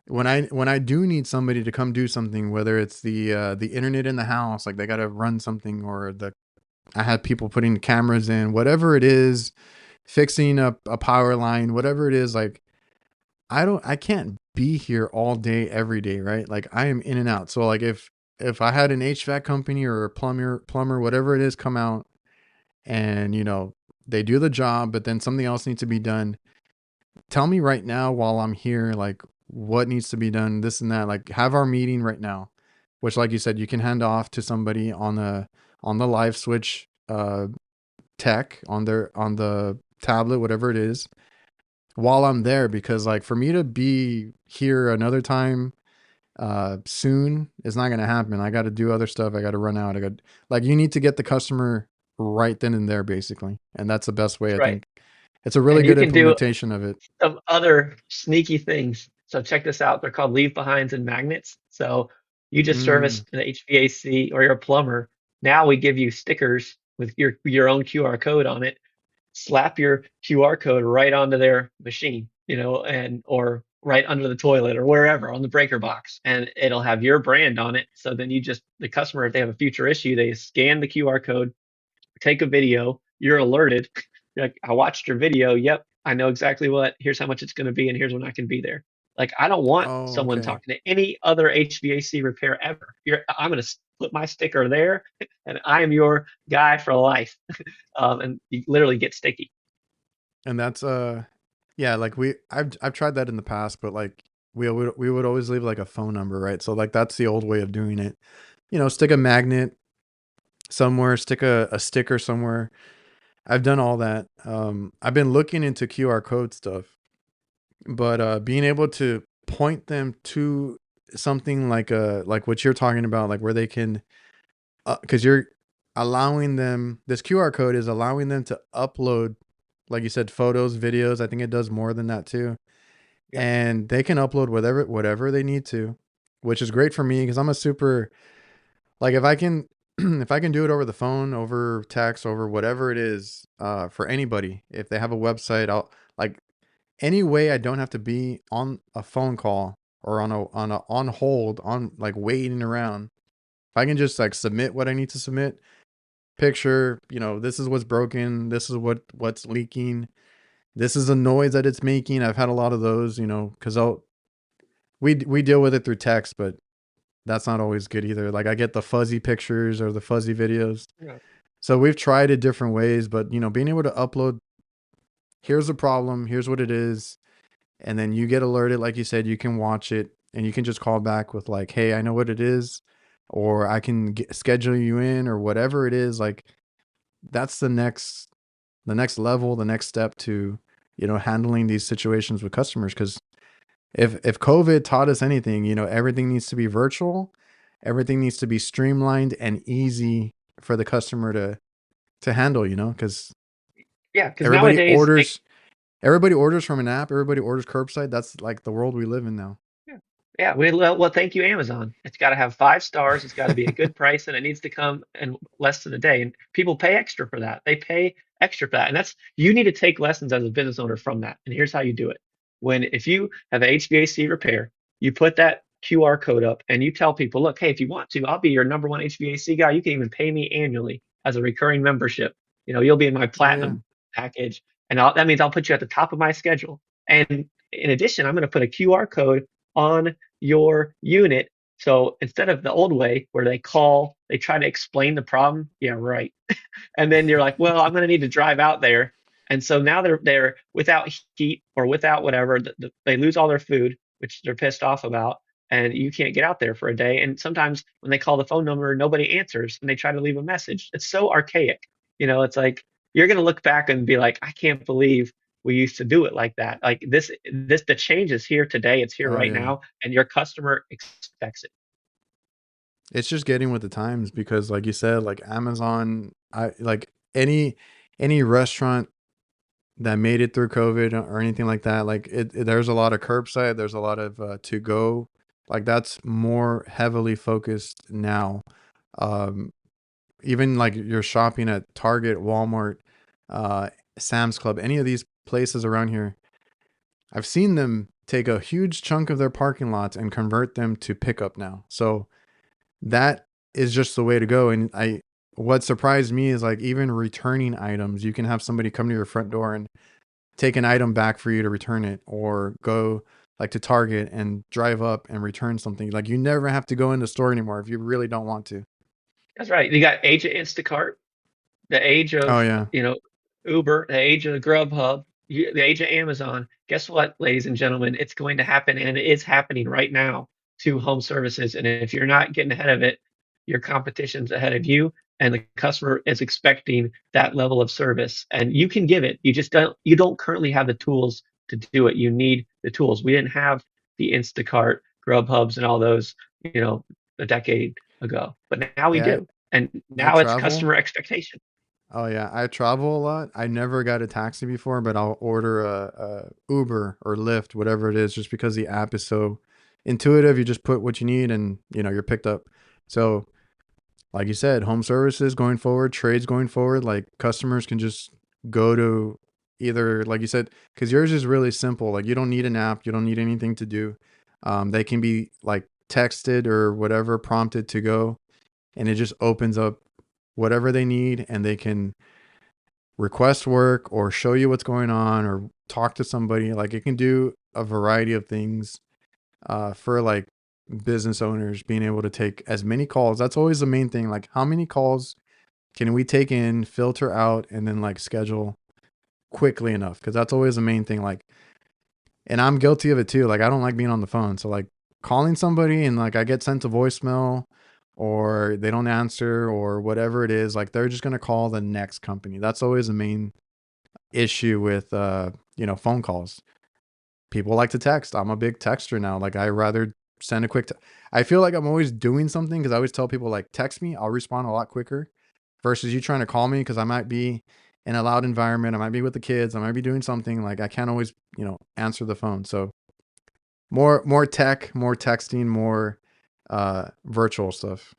when I do need somebody to come do something, whether it's the internet in the house, like they gotta run something, or the I had people putting cameras in, whatever it is, fixing a power line, whatever it is, like I can't be here all day every day, right? Like I am in and out. So like if I had an HVAC company or a plumber, whatever it is, come out and they do the job, but then something else needs to be done. Tell me right now while I'm here, like what needs to be done, this and that. Like have our meeting right now, which, like you said, you can hand off to somebody on the LiveSwitch tech on the tablet, whatever it is, while I'm there. Because like for me to be here another time soon is not gonna happen. I got to do other stuff. I got to run out. I got like you need to get the customer right then and there, basically, and that's the best way. That's I right. think it's a really And you good can do implementation of it. some other sneaky things. So check this out. They're called leave behinds and magnets. So you just Mm. service an HVAC or you're a plumber. Now we give you stickers with your own QR code on it. Slap your QR code right onto their machine, and or right under the toilet or wherever on the breaker box, and it'll have your brand on it. So then the customer, if they have a future issue, they scan the QR code, take a video, you're alerted. You're like, I watched your video. Yep, I know exactly here's how much it's going to be, and here's when I can be there. Like, I don't want Oh, someone okay. talking to any other HVAC repair ever. I'm going to put my sticker there, and I am your guy for life. And you literally get sticky. And that's yeah, like I've tried that in the past, but like we would always leave like a phone number, right? So like that's the old way of doing it. Stick a magnet somewhere, stick a sticker somewhere. I've done all that. I've been looking into QR code stuff, but being able to point them to something like what you're talking about, like where they can, because you're allowing them, this QR code is allowing them to upload, like you said, photos, videos. I think it does more than that too, Yep. and they can upload whatever they need to, which is great for me because I'm a super, like, if I can if I can do it over the phone, over text, over whatever it is, for anybody, if they have a website, I'll like any way I don't have to be on a phone call or on hold, on like waiting around. If I can just like submit what I need to submit, picture, this is what's broken, this is what's leaking, this is the noise that it's making. I've had a lot of those, because we deal with it through text, but that's not always good either. Like I get the fuzzy pictures or the fuzzy videos. Yeah. So we've tried it different ways, but being able to upload, here's the problem, here's what it is, and then you get alerted, like you said, you can watch it and you can just call back with like, hey, I know what it is, or I can schedule you in, or whatever it is. Like that's the next level, the next step to handling these situations with customers. Because if COVID taught us anything, everything needs to be virtual, everything needs to be streamlined and easy for the customer to handle. Because Yeah, because everybody nowadays orders everybody orders from an app, everybody orders curbside. That's like the world we live in now. yeah, yeah. Well, thank you, Amazon. It's got to have 5 stars. It's got to be a good price, and it needs to come in less than a day. And people pay extra for that. They pay extra for that, and that's you need to take lessons as a business owner from that. And here's how you do it: if you have an HVAC repair, you put that QR code up, and you tell people, look, hey, if you want to, I'll be your number one HVAC guy. You can even pay me annually as a recurring membership. You'll be in my Oh yeah. platinum package, and that means I'll put you at the top of my schedule. And in addition, I'm going to put a QR code on your unit. So instead of the old way where they try to explain the problem. Yeah, right. And then you're like, well, I'm going to need to drive out there. And so now they're without heat or without whatever. They lose all their food, which they're pissed off about, and you can't get out there for a day. And sometimes when they call the phone number, nobody answers, and they try to leave a message. It's so archaic. It's like you're going to look back and be like, I can't believe we used to do it like that. Like the change is here today. It's here Oh right yeah. now, and your customer expects it. It's just getting with the times, because like you said, like Amazon, I like any restaurant that made it through COVID or anything like that. Like there's a lot of curbside, there's a lot of to go. Like that's more heavily focused now. Um, Even like you're shopping at Target, Walmart, uh, Sam's Club, any of these places around here, I've seen them take a huge chunk of their parking lots and convert them to pickup now. So that is just the way to go. And what surprised me is like even returning items, you can have somebody come to your front door and take an item back for you to return it, or go like to Target and drive up and return something. Like you never have to go in the store anymore if you really don't want to. That's right. You got age of Instacart, the age Oh of yeah. you know Uber, the age of the Grubhub, the age of Amazon. Guess what, ladies and gentlemen? It's going to happen, and it is happening right now to home services. And if you're not getting ahead of it, your competition's ahead of you, and the customer is expecting that level of service. And you can give it. You just don't. You don't currently have the tools to do it. You need the tools. We didn't have the Instacart, Grubhubs, and all those, a decade ago, but now we Yeah, do, and I now it's travel. customer expectation. Oh yeah, I travel a lot. I never got a taxi before, but I'll order a Uber or Lyft, whatever it is, just because the app is so intuitive. You just put what you need and you're picked up. So, like you said, home services going forward, trades going forward, like customers can just go to either, like you said, because yours is really simple. Like you don't need an app, you don't need anything to do. They can be like texted or whatever, prompted to go, and it just opens up whatever they need, and they can request work or show you what's going on or talk to somebody. Like it can do a variety of things for like business owners being able to take as many calls. That's always the main thing. Like how many calls can we take in, filter out, and then like schedule quickly enough? Because that's always the main thing. Like, and I'm guilty of it too. Like I don't like being on the phone. So like calling somebody and like I get sent a voicemail, or they don't answer or whatever it is, like they're just going to call the next company. That's always the main issue with phone calls. People like to text. I'm a big texter now. Like I rather send a I feel like I'm always doing something, because I always tell people like text me, I'll respond a lot quicker versus you trying to call me, because I might be in a loud environment, I might be with the kids, I might be doing something, like I can't always answer the phone. So more tech, more texting, more virtual stuff.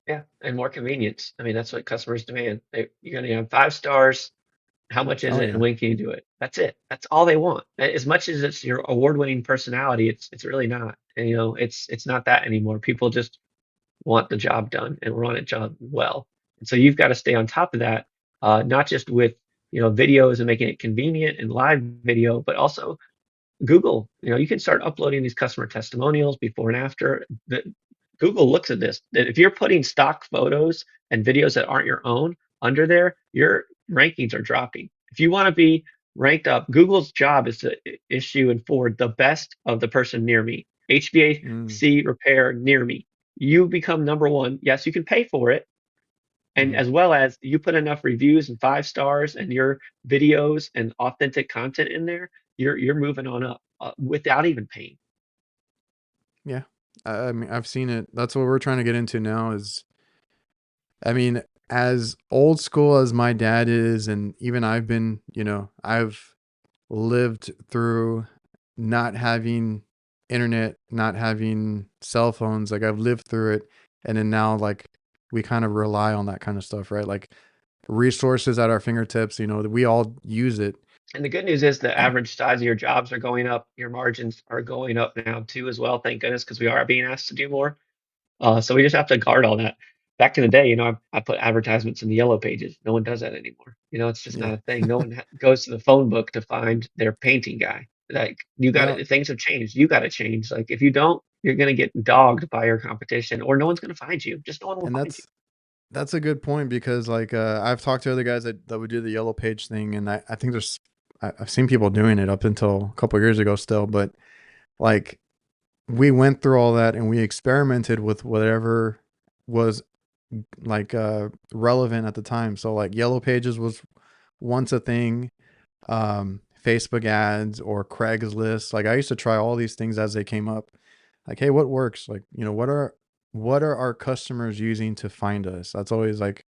Yeah, and more convenience. I mean, that's what customers demand. You're going to have 5 stars. How much is Oh it, and yeah. when can you do it? That's it. That's all they want. As much as it's your award-winning personality, it's really not. And, it's not that anymore. People just want the job done and want it job well. And so you've got to stay on top of that, not just with videos and making it convenient and live video, but also Google. You can start uploading these customer testimonials before and after. Google looks at this. If you're putting stock photos and videos that aren't your own under there, your rankings are dropping. If you want to be ranked up, Google's job is to issue and forward the best of the person near me. Mm, HVAC repair near me. You become number one. Yes, you can pay for it. And hmm. as well as you put enough reviews and 5 stars and your videos and authentic content in there, you're moving on up without even paying. Yeah. I mean, I've seen it. That's what we're trying to get into now is, I mean, as old school as my dad is, and even I've been, I've lived through not having internet, not having cell phones. Like I've lived through it. And then now, like, we kind of rely on that kind of stuff, right? Like resources at our fingertips, that we all use it. And the good news is the average size of your jobs are going up. Your margins are going up now too as well. Thank goodness, because we are being asked to do more. So we just have to guard all that. Back in the day, I put advertisements in the yellow pages. No one does that anymore. It's just Yeah. not a thing. No one goes to the phone book to find their painting guy. Like you got Well, to, things have changed. You got to change. Like if you don't, you're gonna get dogged by your competition, or no one's gonna find you. Just no one will and find you. that's a good point because like I've talked to other guys that would do the yellow page thing, and I think I've seen people doing it up until a couple years ago still, but like we went through all that and we experimented with whatever was like relevant at the time. So like yellow pages was once a thing, Facebook ads or Craigslist. Like I used to try all these things as they came up. Like, hey, what works? Like, what are our customers using to find us? That's always like,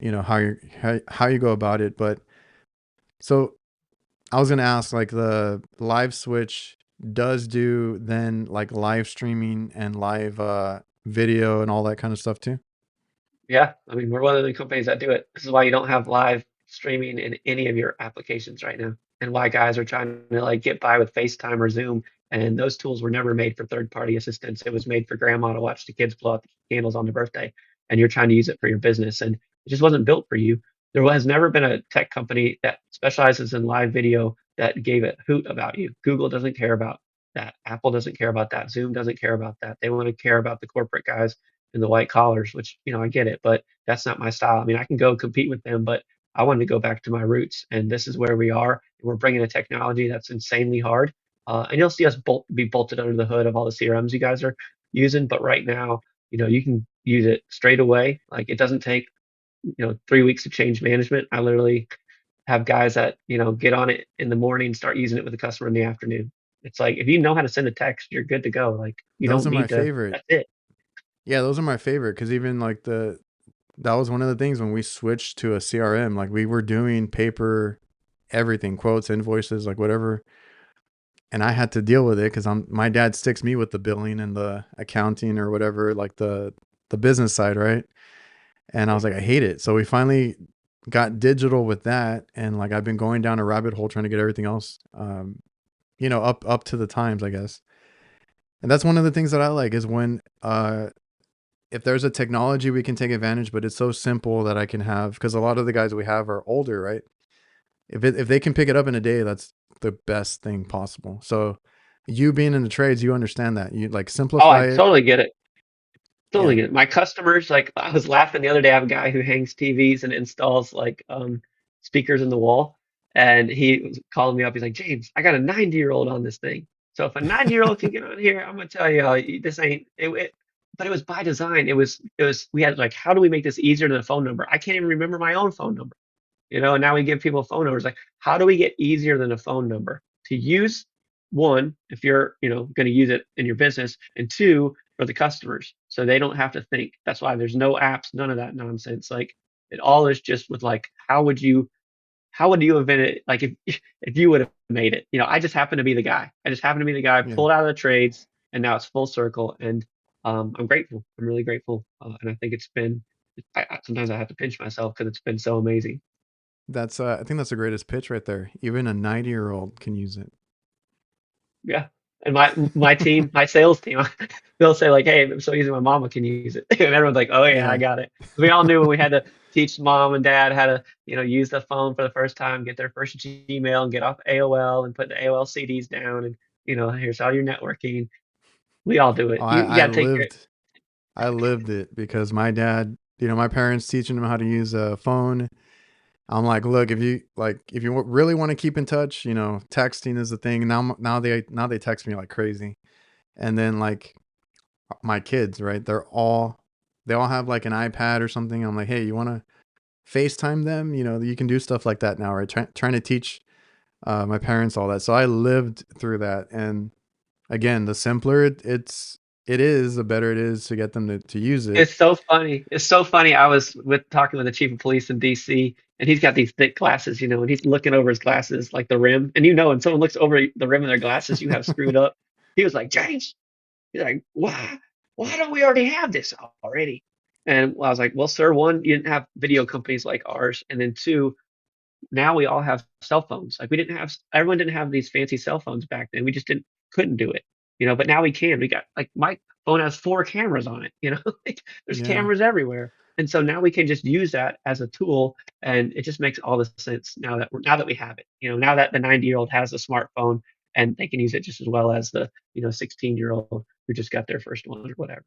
how you go about it. But so I was gonna ask, like the live switch does do then like live streaming and live video and all that kind of stuff too. Yeah, I mean, we're one of the companies that do it. This is why you don't have live streaming in any of your applications right now, and why guys are trying to like get by with FaceTime or Zoom. And those tools were never made for third-party assistants. It was made for grandma to watch the kids blow out the candles on their birthday, and you're trying to use it for your business, and it just wasn't built for you. There has never been a tech company that specializes in live video that gave a hoot about you. Google doesn't care about that. Apple doesn't care about that. Zoom doesn't care about that. They want to care about the corporate guys and the white collars, which, I get it, but that's not my style. I mean, I can go compete with them, but I wanted to go back to my roots, and this is where we are. And we're bringing a technology that's insanely hard. And you'll see us be bolted under the hood of all the CRMs you guys are using. But right now, you can use it straight away. Like it doesn't take, 3 weeks to change management. I literally have guys that, get on it in the morning, start using it with the customer in the afternoon. It's like if you know how to send a text, you're good to go. Like you Those don't are my need to. favorite. That's it. Yeah, those are my favorite because even like that was one of the things when we switched to a CRM. Like we were doing paper, everything, quotes, invoices, like whatever, and I had to deal with it because my dad sticks me with the billing and the accounting or whatever, like the business side, right? And I was like, I hate it. So we finally got digital with that, and like I've been going down a rabbit hole trying to get everything else, up to the times, I guess. And that's one of the things that I like is when if there's a technology we can take advantage, but it's so simple that I can have because a lot of the guys we have are older, right? If they can pick it up in a day, that's the best thing possible. So you being in the trades, you understand that. You like Oh, I simplify it. totally get it. Totally Yeah. get it. My customers, like I was laughing the other day, I have a guy who hangs TVs and installs like speakers in the wall. And he was calling me up. He's like, James, I got a 90-year-old on this thing. So if a 90-year-old can get on here, I'm gonna tell you, this ain't but it was by design. It was we had like, how do we make this easier than a phone number? I can't even remember my own phone number. And now we give people phone numbers. Like, how do we get easier than a phone number to use? One, if you're, going to use it in your business, and two, for the customers, so they don't have to think. That's why there's no apps, none of that nonsense. Like, it all is just with like, how would you have been it? Like, if you would have made it, I just happen to be the guy. I just happen to be the guy Yeah. pulled out of the trades, and now it's full circle. And I'm grateful. I'm really grateful, and I think it's been. Sometimes I have to pinch myself because it's been so amazing. That's I think that's the greatest pitch right there. Even a 90-year-old can use it. Yeah. And my team, my sales team, they'll say like, "Hey, I'm so easy. My mama can use it," and everyone's like, "Oh yeah, I Yeah. got it." We all knew when we had to teach mom and dad how to, use the phone for the first time, get their first Gmail, and get off AOL and put the AOL CDs down, and here's all your networking. We all do Oh, it. You I got to take care. lived. I lived it because my dad, my parents teaching him how to use a phone. I'm like, look, if you really want to keep in touch, texting is the thing. Now they text me like crazy. And then like my kids, right? They all have like an iPad or something. I'm like, hey, you want to FaceTime them? You can do stuff like that now, right? Trying to teach my parents all that. So I lived through that. And again, the simpler it is, the better it is to get them to use it. It's so funny. It's so funny. I was talking with the chief of police in DC, and he's got these thick glasses, and he's looking over his glasses, like the rim. And when someone looks over the rim of their glasses, you have screwed up. He was like, James, he's like, why don't we already have this already? And I was like, well, sir, one, you didn't have video companies like ours, and then two, now we all have cell phones. Like everyone didn't have these fancy cell phones back then. We just couldn't do it. But now we can. We got like my phone has four cameras on it. Like there's Yeah. cameras everywhere. And so now we can just use that as a tool, and it just makes all the sense now that we have it. Now that the 90-year-old has a smartphone and they can use it just as well as the 16-year-old who just got their first one or whatever.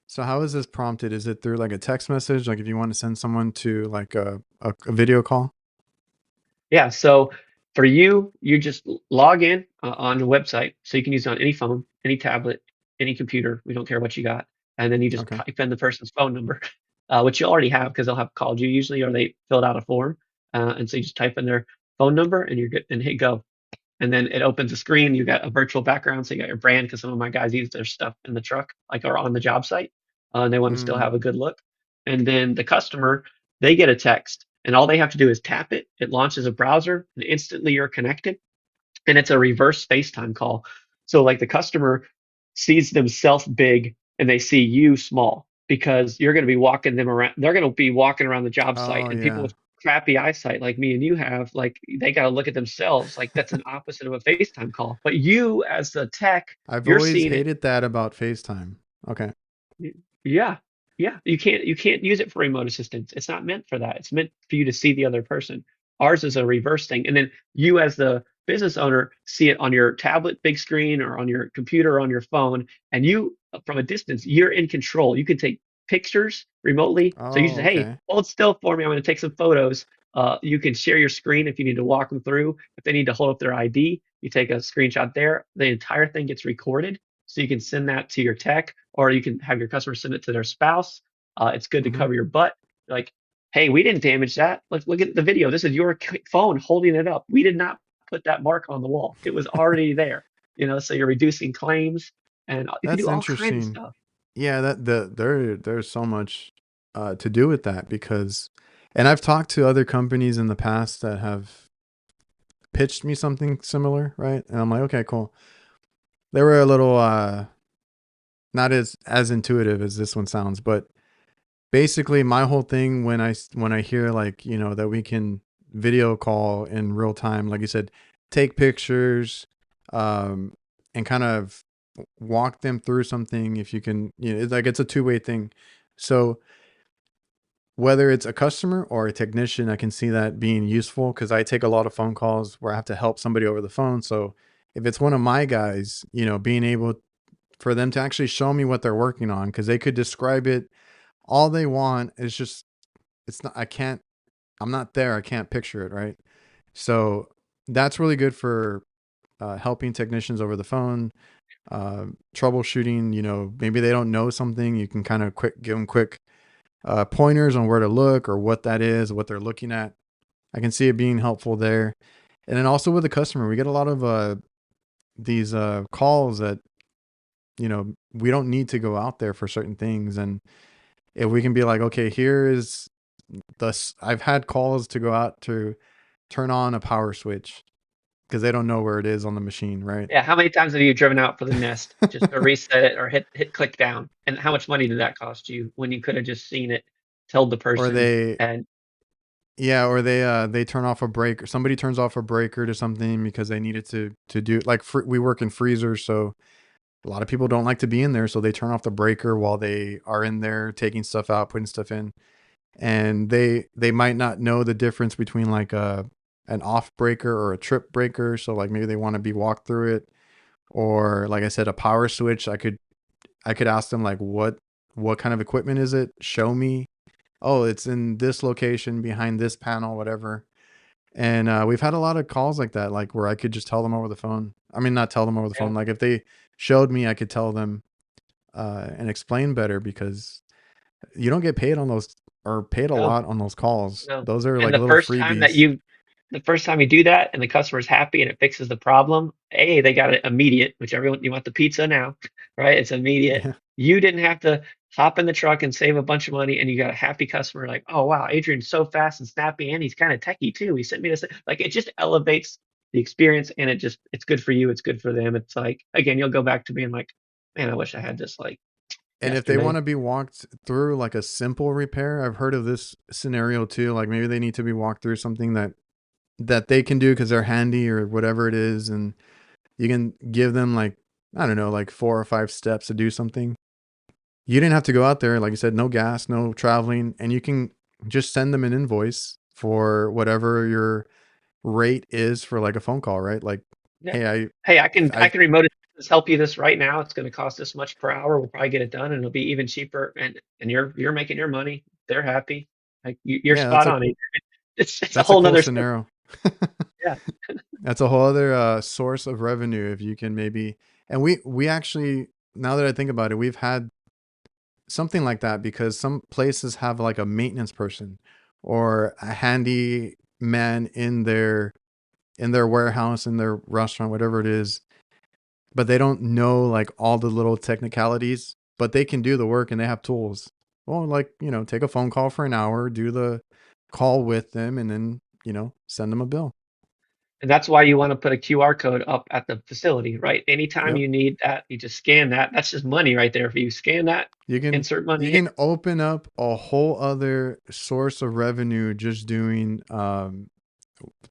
So how is this prompted? Is it through like a text message? Like if you want to send someone to like a video call? Yeah, so for you just log in on the website, so you can use it on any phone, any tablet, any computer. We don't care what you got, and then you just Okay. type in the person's phone number, which you already have because they'll have called you usually, or they filled out a form, and so you just type in their phone number and you're good, and hit go, and then it opens a screen. You got a virtual background, so you got your brand because some of my guys use their stuff in the truck, like or on the job site, and they want to still Mm. have a good look. And then the customer, they get a text, and all they have to do is tap it. It launches a browser, and instantly you're connected, and it's a reverse FaceTime call. So like the customer sees themselves big and they see you small because you're going to be walking them around. They're going to be walking around the job site, Oh and people yeah. with crappy eyesight like me and you have, like they got to look at themselves. Like that's an opposite of a FaceTime call. But you as the tech, I've you're always seeing it. hated that about FaceTime. Okay. Yeah. Yeah. You can't use it for remote assistance. It's not meant for that. It's meant for you to see the other person. Ours is a reverse thing. And then you as the business owner see it on your tablet, big screen, or on your computer or on your phone. And you from a distance, you're in control. You can take pictures remotely. So you just Oh, say, hey, okay. hold still for me. I'm going to take some photos. You can share your screen if you need to walk them through. If they need to hold up their ID, you take a screenshot there. The entire thing gets recorded. So you can send that to your tech, or you can have your customer send it to their spouse. It's good to Hmm. cover your butt. Like, hey, we didn't damage that. Let's look at the video. This is your phone holding it up. We did not put that mark on the wall. It was already there. So you're reducing claims, and you can That's do all kinds of interesting. stuff. Yeah, there's so much to do with that because, and I've talked to other companies in the past that have pitched me something similar, right? And I'm like, okay, cool. They were a little not as intuitive as this one sounds, but basically my whole thing when I hear like, that we can video call in real time, like you said, take pictures, um, and kind of walk them through something. If you can, it's like it's a two-way thing. So whether it's a customer or a technician, I can see that being useful because I take a lot of phone calls where I have to help somebody over the phone. So if it's one of my guys, being able for them to actually show me what they're working on, because they could describe it all they want. It's just, it's not, I'm not there. I can't picture it. Right. So that's really good for helping technicians over the phone, troubleshooting, maybe they don't know something. You can kind of give them quick pointers on where to look or what that is, what they're looking at. I can see it being helpful there. And then also with the customer, we get a lot of these calls that, we don't need to go out there for certain things. And if we can be like, okay, here is I've had calls to go out to turn on a power switch because they don't know where it is on the machine, right? Yeah, how many times have you driven out for the Nest just to reset it or hit click down? And how much money did that cost you when you could have just seen it, told the Or person, they, and yeah, or they turn off a breaker. Somebody turns off a breaker to something because they needed to do like we work in freezers, so a lot of people don't like to be in there, so they turn off the breaker while they are in there taking stuff out, putting stuff in, and they might not know the difference between like a an off breaker or a trip breaker. So like maybe they want to be walked through it, or like I said, a power switch. I could ask them like What kind of equipment is it? Show me. Oh, it's in this location behind this panel, whatever. And we've had a lot of calls like that, like where I could just tell them over the phone. I mean, not tell them over the Yeah. phone. Like if they showed me, I could tell them and explain better because you don't get paid on those or paid a No. lot on those calls. No. Those are And like little freebies. the first time you do that and the customer's happy and it fixes the problem, A, they got it immediate, which everyone, you want the pizza now, right? It's immediate. Yeah. You didn't have to hop in the truck and save a bunch of money and you got a happy customer like, oh wow, Adrian's so fast and snappy and he's kind of techie too. He sent me this. Like it just elevates the experience and it's good for you, it's good for them. It's like again, you'll go back to being like, man, I wish I had this like And if they want yesterday. to be walked through like a simple repair, I've heard of this scenario too. Like maybe they need to be walked through something that they can do because they're handy or whatever it is, and you can give them like I don't know, like 4 or 5 steps to do something. You didn't have to go out there, like you said, no gas, no traveling, and you can just send them an invoice for whatever your rate is for like a phone call, right? Like, Yeah. hey, Hey, I I can remote assist help you this right now. It's going to cost this much per hour. We'll probably get it done, and it'll be even cheaper. And you're making your money. They're happy. Like you're yeah, spot on. It's a that's a whole cool nother. scenario. Yeah, That's a whole other source of revenue if you can maybe. And we actually, now that I think about it, we've had something like that because some places have like a maintenance person or a handy man in their warehouse, in their restaurant, whatever it is, but they don't know like all the little technicalities, but they can do the work and they have tools. Well, like, take a phone call for an hour, do the call with them, and then, send them a bill. and that's why you want to put a QR code up at the facility, right? Anytime Yep. you need that, you just scan that. That's just money right there. If you scan that, insert You money in. can open up a whole other source of revenue just doing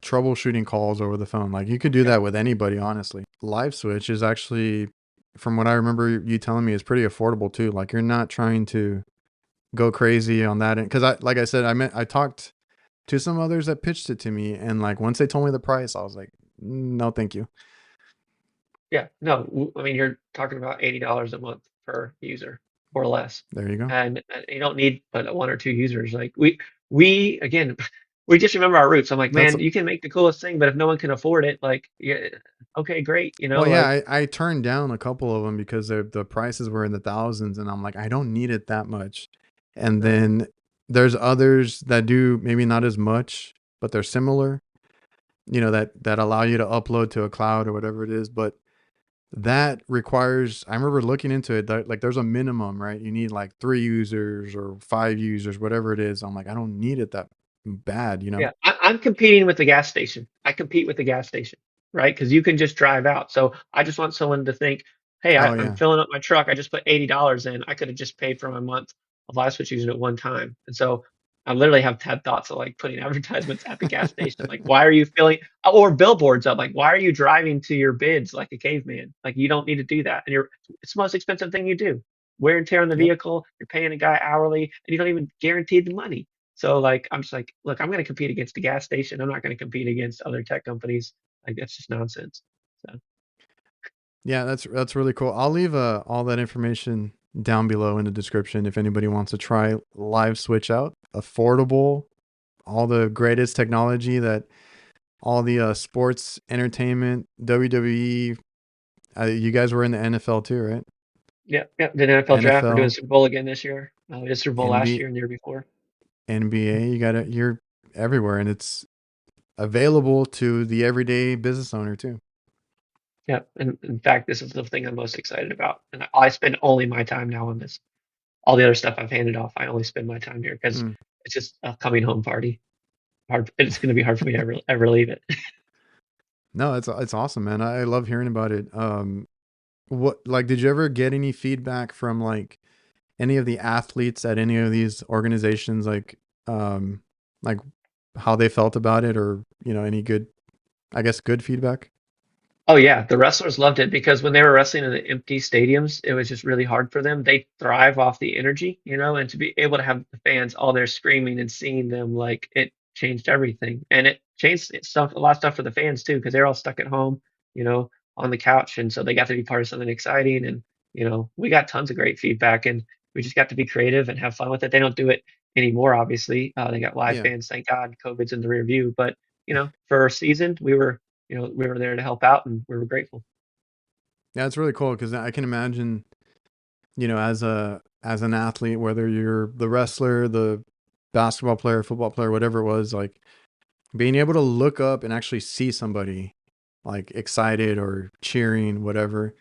troubleshooting calls over the phone. Like you could do Yeah, that with anybody, honestly. LiveSwitch is actually, from what I remember you telling me, is pretty affordable too. Like you're not trying to go crazy on that end. Because like I said, I talked to some others that pitched it to me, and like once they told me the price, I was like, no, thank you. yeah. No, I mean you're talking about $80 a month per user or less, There you go. and you don't need but one or two users. Like we again, we just remember our roots. I'm like, That's man, you can make the coolest thing, but if no one can afford it, like, yeah, okay, great. Well, yeah, Like, I turned down a couple of them because the prices were in the thousands, and I'm like, I don't need it that much. And no, then there's others that do maybe not as much, but they're similar. That allow you to upload to a cloud or whatever it is. But that requires. I remember looking into it. Like, there's a minimum, right? You need like 3 users or 5 users, whatever it is. I'm like, I don't need it that bad. yeah, I'm competing with the gas station. I compete with the gas station, right? Because you can just drive out. So I just want someone to think, hey, Oh I'm yeah, filling up my truck. I just put $80 in. I could have just paid for my month of LiveSwitch using it one time. And so I literally have had thoughts of like putting advertisements at the gas station. Like, why are you filling or billboards up? Like, why are you driving to your bids like a caveman? Like, you don't need to do that. And it's the most expensive thing you do. Wear and tear on the yep. vehicle. You're paying a guy hourly, and you don't even guarantee the money. So like I'm just like, look, I'm going to compete against the gas station. I'm not going to compete against other tech companies. Like that's just nonsense. So Yeah, that's really cool. I'll leave all that information down below in the description if anybody wants to try Live Switch out. Affordable, all the greatest technology that all the sports entertainment, WWE. You guys were in the NFL too, right? yeah, yeah. The NFL draft. We're doing NFL, Super Bowl again this year. We did Super Bowl last NBA, year and the year before. NBA. You're everywhere, and it's available to the everyday business owner too. Yeah. And in fact, this is the thing I'm most excited about. And I spend only my time now on this. All the other stuff I've handed off, I only spend my time here because Mm. it's just a coming home party. Hard. It's going to be hard for me to ever leave it. No, it's awesome, man. I love hearing about it. What like did you ever get any feedback from like any of the athletes at any of these organizations, um like how they felt about it, or any good, I guess, good feedback? Oh yeah, the wrestlers loved it because when they were wrestling in the empty stadiums, it was just really hard for them. They thrive off the energy, and to be able to have the fans all there screaming and seeing them, like it changed everything. And it changed stuff, a lot of stuff for the fans too, because they're all stuck at home, on the couch, and so they got to be part of something exciting. And we got tons of great feedback. And we just got to be creative and have fun with it. They don't do it anymore, obviously. They got live Yeah. bands, thank God. COVID's in the rear view, but for a season, we were there to help out, and we were grateful. Yeah, it's really cool because I can imagine, as an athlete, whether you're the wrestler, the basketball player, football player, whatever it was, like being able to look up and actually see somebody like excited or cheering, whatever.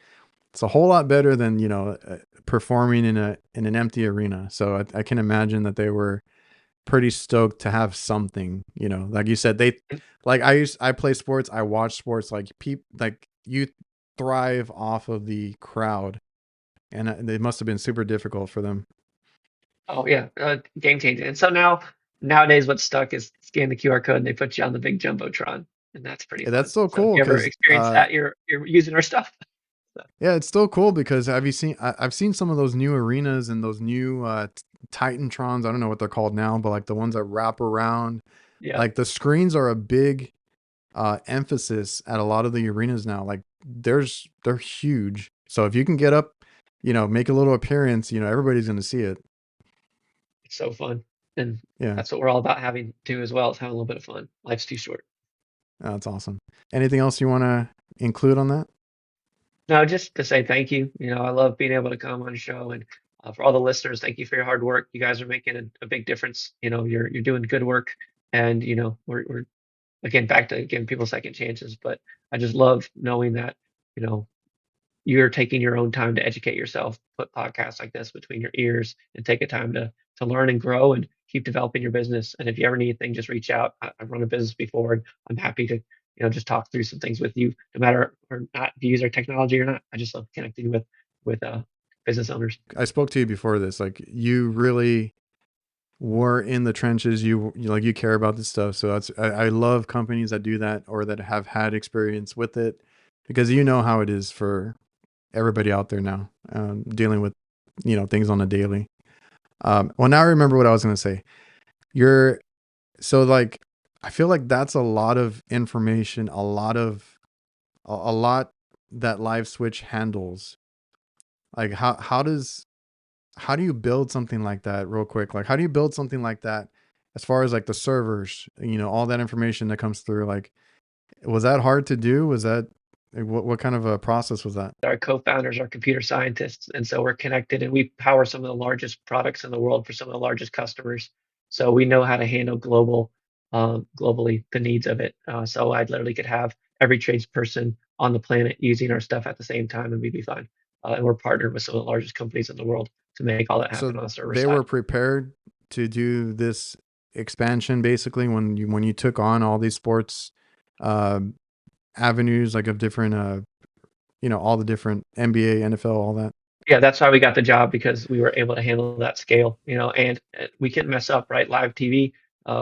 It's a whole lot better than, performing in an empty arena. So I can imagine that they were pretty stoked to have something, like you said, like I play sports, I watch sports, like like you thrive off of the crowd, and it must have been super difficult for them. Oh yeah, game changing. And so nowadays, what's stuck is scan the QR code and they put you on the big jumbotron, and that's pretty Yeah, that's fun. so So if cool you ever because experience that, you're using our stuff. So, yeah, it's still cool because have you seen? I've seen some of those new arenas and those new Titantrons. I don't know what they're called now, but like the ones that wrap around, yeah, like the screens are a big emphasis at a lot of the arenas now. Like they're huge. So if you can get up, make a little appearance, everybody's going to see it. it's so fun, and Yeah, that's what we're all about having too as well. Is having a little bit of fun. Life's too short. that's awesome. Anything else you want to include on that? No, just to say thank you. I love being able to come on the show, and for all the listeners, thank you for your hard work. You guys are making a big difference. You're doing good work, and we're again back to giving people second chances. But I just love knowing that you know you're taking your own time to educate yourself, put podcasts like this between your ears, and take a time to learn and grow and keep developing your business. And if you ever need anything, just reach out. I've run a business before, and I'm happy to just talk through some things with you, no matter or not if you use our technology or not. I just love connecting with business owners. I spoke to you before this. Like you really were in the trenches. You care about this stuff. So I love companies that do that or that have had experience with it because you know how it is for everybody out there now, dealing with things on a daily. Well, now I remember what I was going to say. You're so like I feel like that's a lot of information, a lot that LiveSwitch handles. Like how do you build something like that real quick? Like how do you build something like that as far as like the servers, all that information that comes through? Like was that hard to do? Was that like, what kind of a process was that? Our co-founders are computer scientists, and so we're connected, and we power some of the largest products in the world for some of the largest customers. So we know how to handle globally the needs of it. So I literally could have every tradesperson on the planet using our stuff at the same time, and we'd be fine. And we're partnered with some of the largest companies in the world to make all that happen So on the server they side. were prepared to do this expansion basically when you took on all these sports uh, avenues like of different all the different NBA, NFL, all that. Yeah, that's why we got the job, because we were able to handle that scale, and we can't mess up, right? Live TV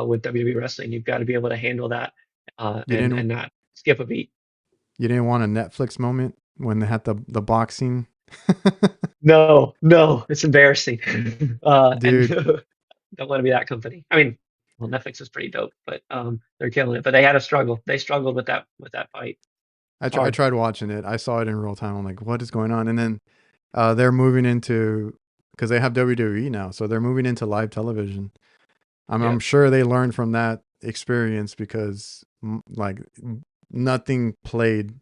with WWE wrestling, you've got to be able to handle that You and didn't not skip a beat. you didn't want a Netflix moment when they had the boxing. No, no, it's embarrassing. And Dude, don't want to be that company. I mean, well, Netflix is pretty dope, but they're killing it. But they had a struggle. They struggled with that fight. It's I hard. tried watching it. I saw it in real time. I'm like, what is going on? And then they're moving into because they have WWE now, so they're moving into live television. I'm Yeah, sure they learned from that experience because like nothing played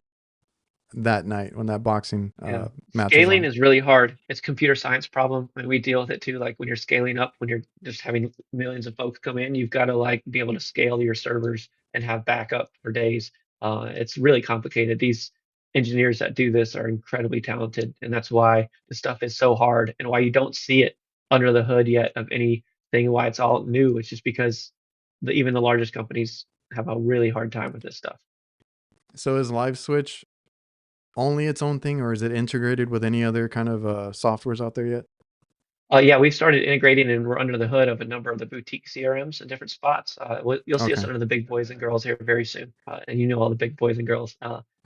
that night when that boxing yeah. match was Scaling on. is really hard. It's a computer science problem, and we deal with it too. Like when you're scaling up, when you're just having millions of folks come in, you've got to like be able to scale your servers and have backup for days. It's really complicated. These engineers that do this are incredibly talented, and that's why the stuff is so hard and why you don't see it under the hood yet of anything. Why it's all new. It's just because even the largest companies have a really hard time with this stuff. So is LiveSwitch only its own thing, or is it integrated with any other kind of softwares out there yet? Yeah, we've started integrating, and we're under the hood of a number of the boutique CRMs in different spots. You'll see us Okay. under the big boys and girls here very soon, and all the big boys and girls.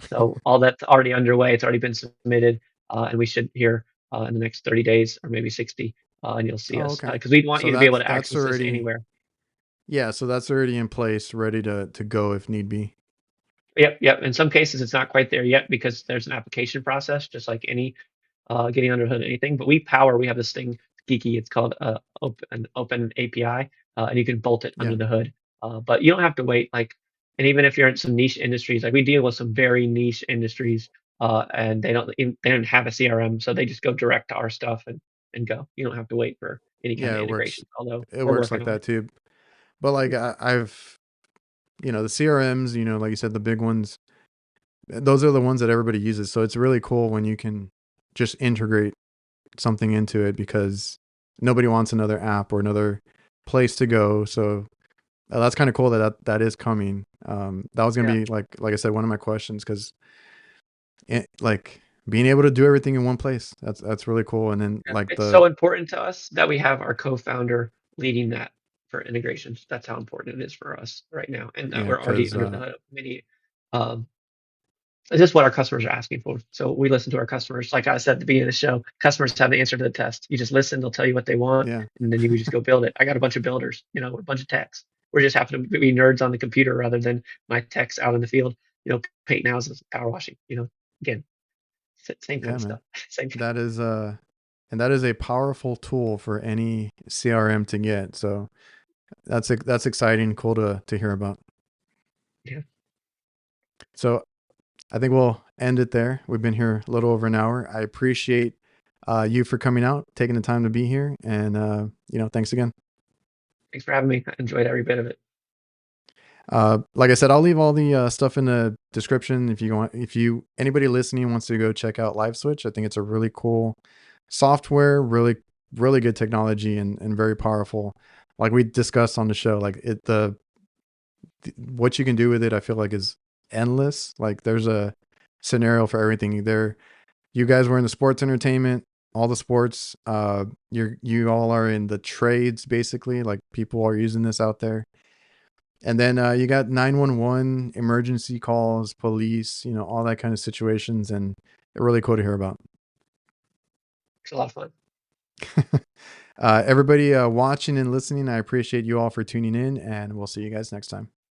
So all that's already underway. It's already been submitted, and we should hear in the next 30 days or maybe 60, and you'll see Oh, us okay. because we want So you to be able to that's access this already anywhere. yeah. So that's already in place, ready to go if need be. Yep, yep. In some cases, it's not quite there yet because there's an application process, just like any getting under the hood of anything. But we have this thing geeky. It's called open API, and you can bolt it Yeah. under the hood. But you don't have to wait. Like, and even if you're in some niche industries, like we deal with some very niche industries, and they don't have a CRM, so they just go direct to our stuff and go. You don't have to wait for any kind Yeah, of it works. integration. Although It we're works working like on that it. too. But like I've, the CRMs, like you said, the big ones, those are the ones that everybody uses. So it's really cool when you can just integrate something into it because nobody wants another app or another place to go. So that's kind of cool that is coming. That was gonna Yeah. be like I said, one of my questions because like being able to do everything in one place, that's really cool. And then Yeah, like it's the so important to us that we have our co-founder leading that for integrations. That's how important it is for us right now, and that yeah, we're already because under the hood of many. Um, it's just what our customers are asking for. So we listen to our customers. Like I said at the beginning of the show, customers have the answer to the test. You just listen; they'll tell you what they want, yeah, and then you just go build it. I got a bunch of builders, a bunch of techs. We're just happen to be nerds on the computer rather than my techs out in the field, painting houses, power washing. Again, same kind yeah, of man. stuff. Same. That is and that is a powerful tool for any CRM to get. So that's exciting, cool to hear about. Yeah. So I think we'll end it there. We've been here a little over an hour. I appreciate you for coming out, taking the time to be here, and thanks again. Thanks for having me. I enjoyed every bit of it. Like I said, I'll leave all the stuff in the description if anybody listening wants to go check out LiveSwitch. I think it's a really cool software, really really good technology, and very powerful. Like we discussed on the show, like what you can do with it, I feel like is endless. Like there's a scenario for everything. You guys were in the sports entertainment, all the sports. You all are in the trades basically. Like people are using this out there. And then you got 911, emergency calls, police, all that kind of situations, and they're really cool to hear about. It's a lot of fun. Everybody watching and listening, I appreciate you all for tuning in, and we'll see you guys next time.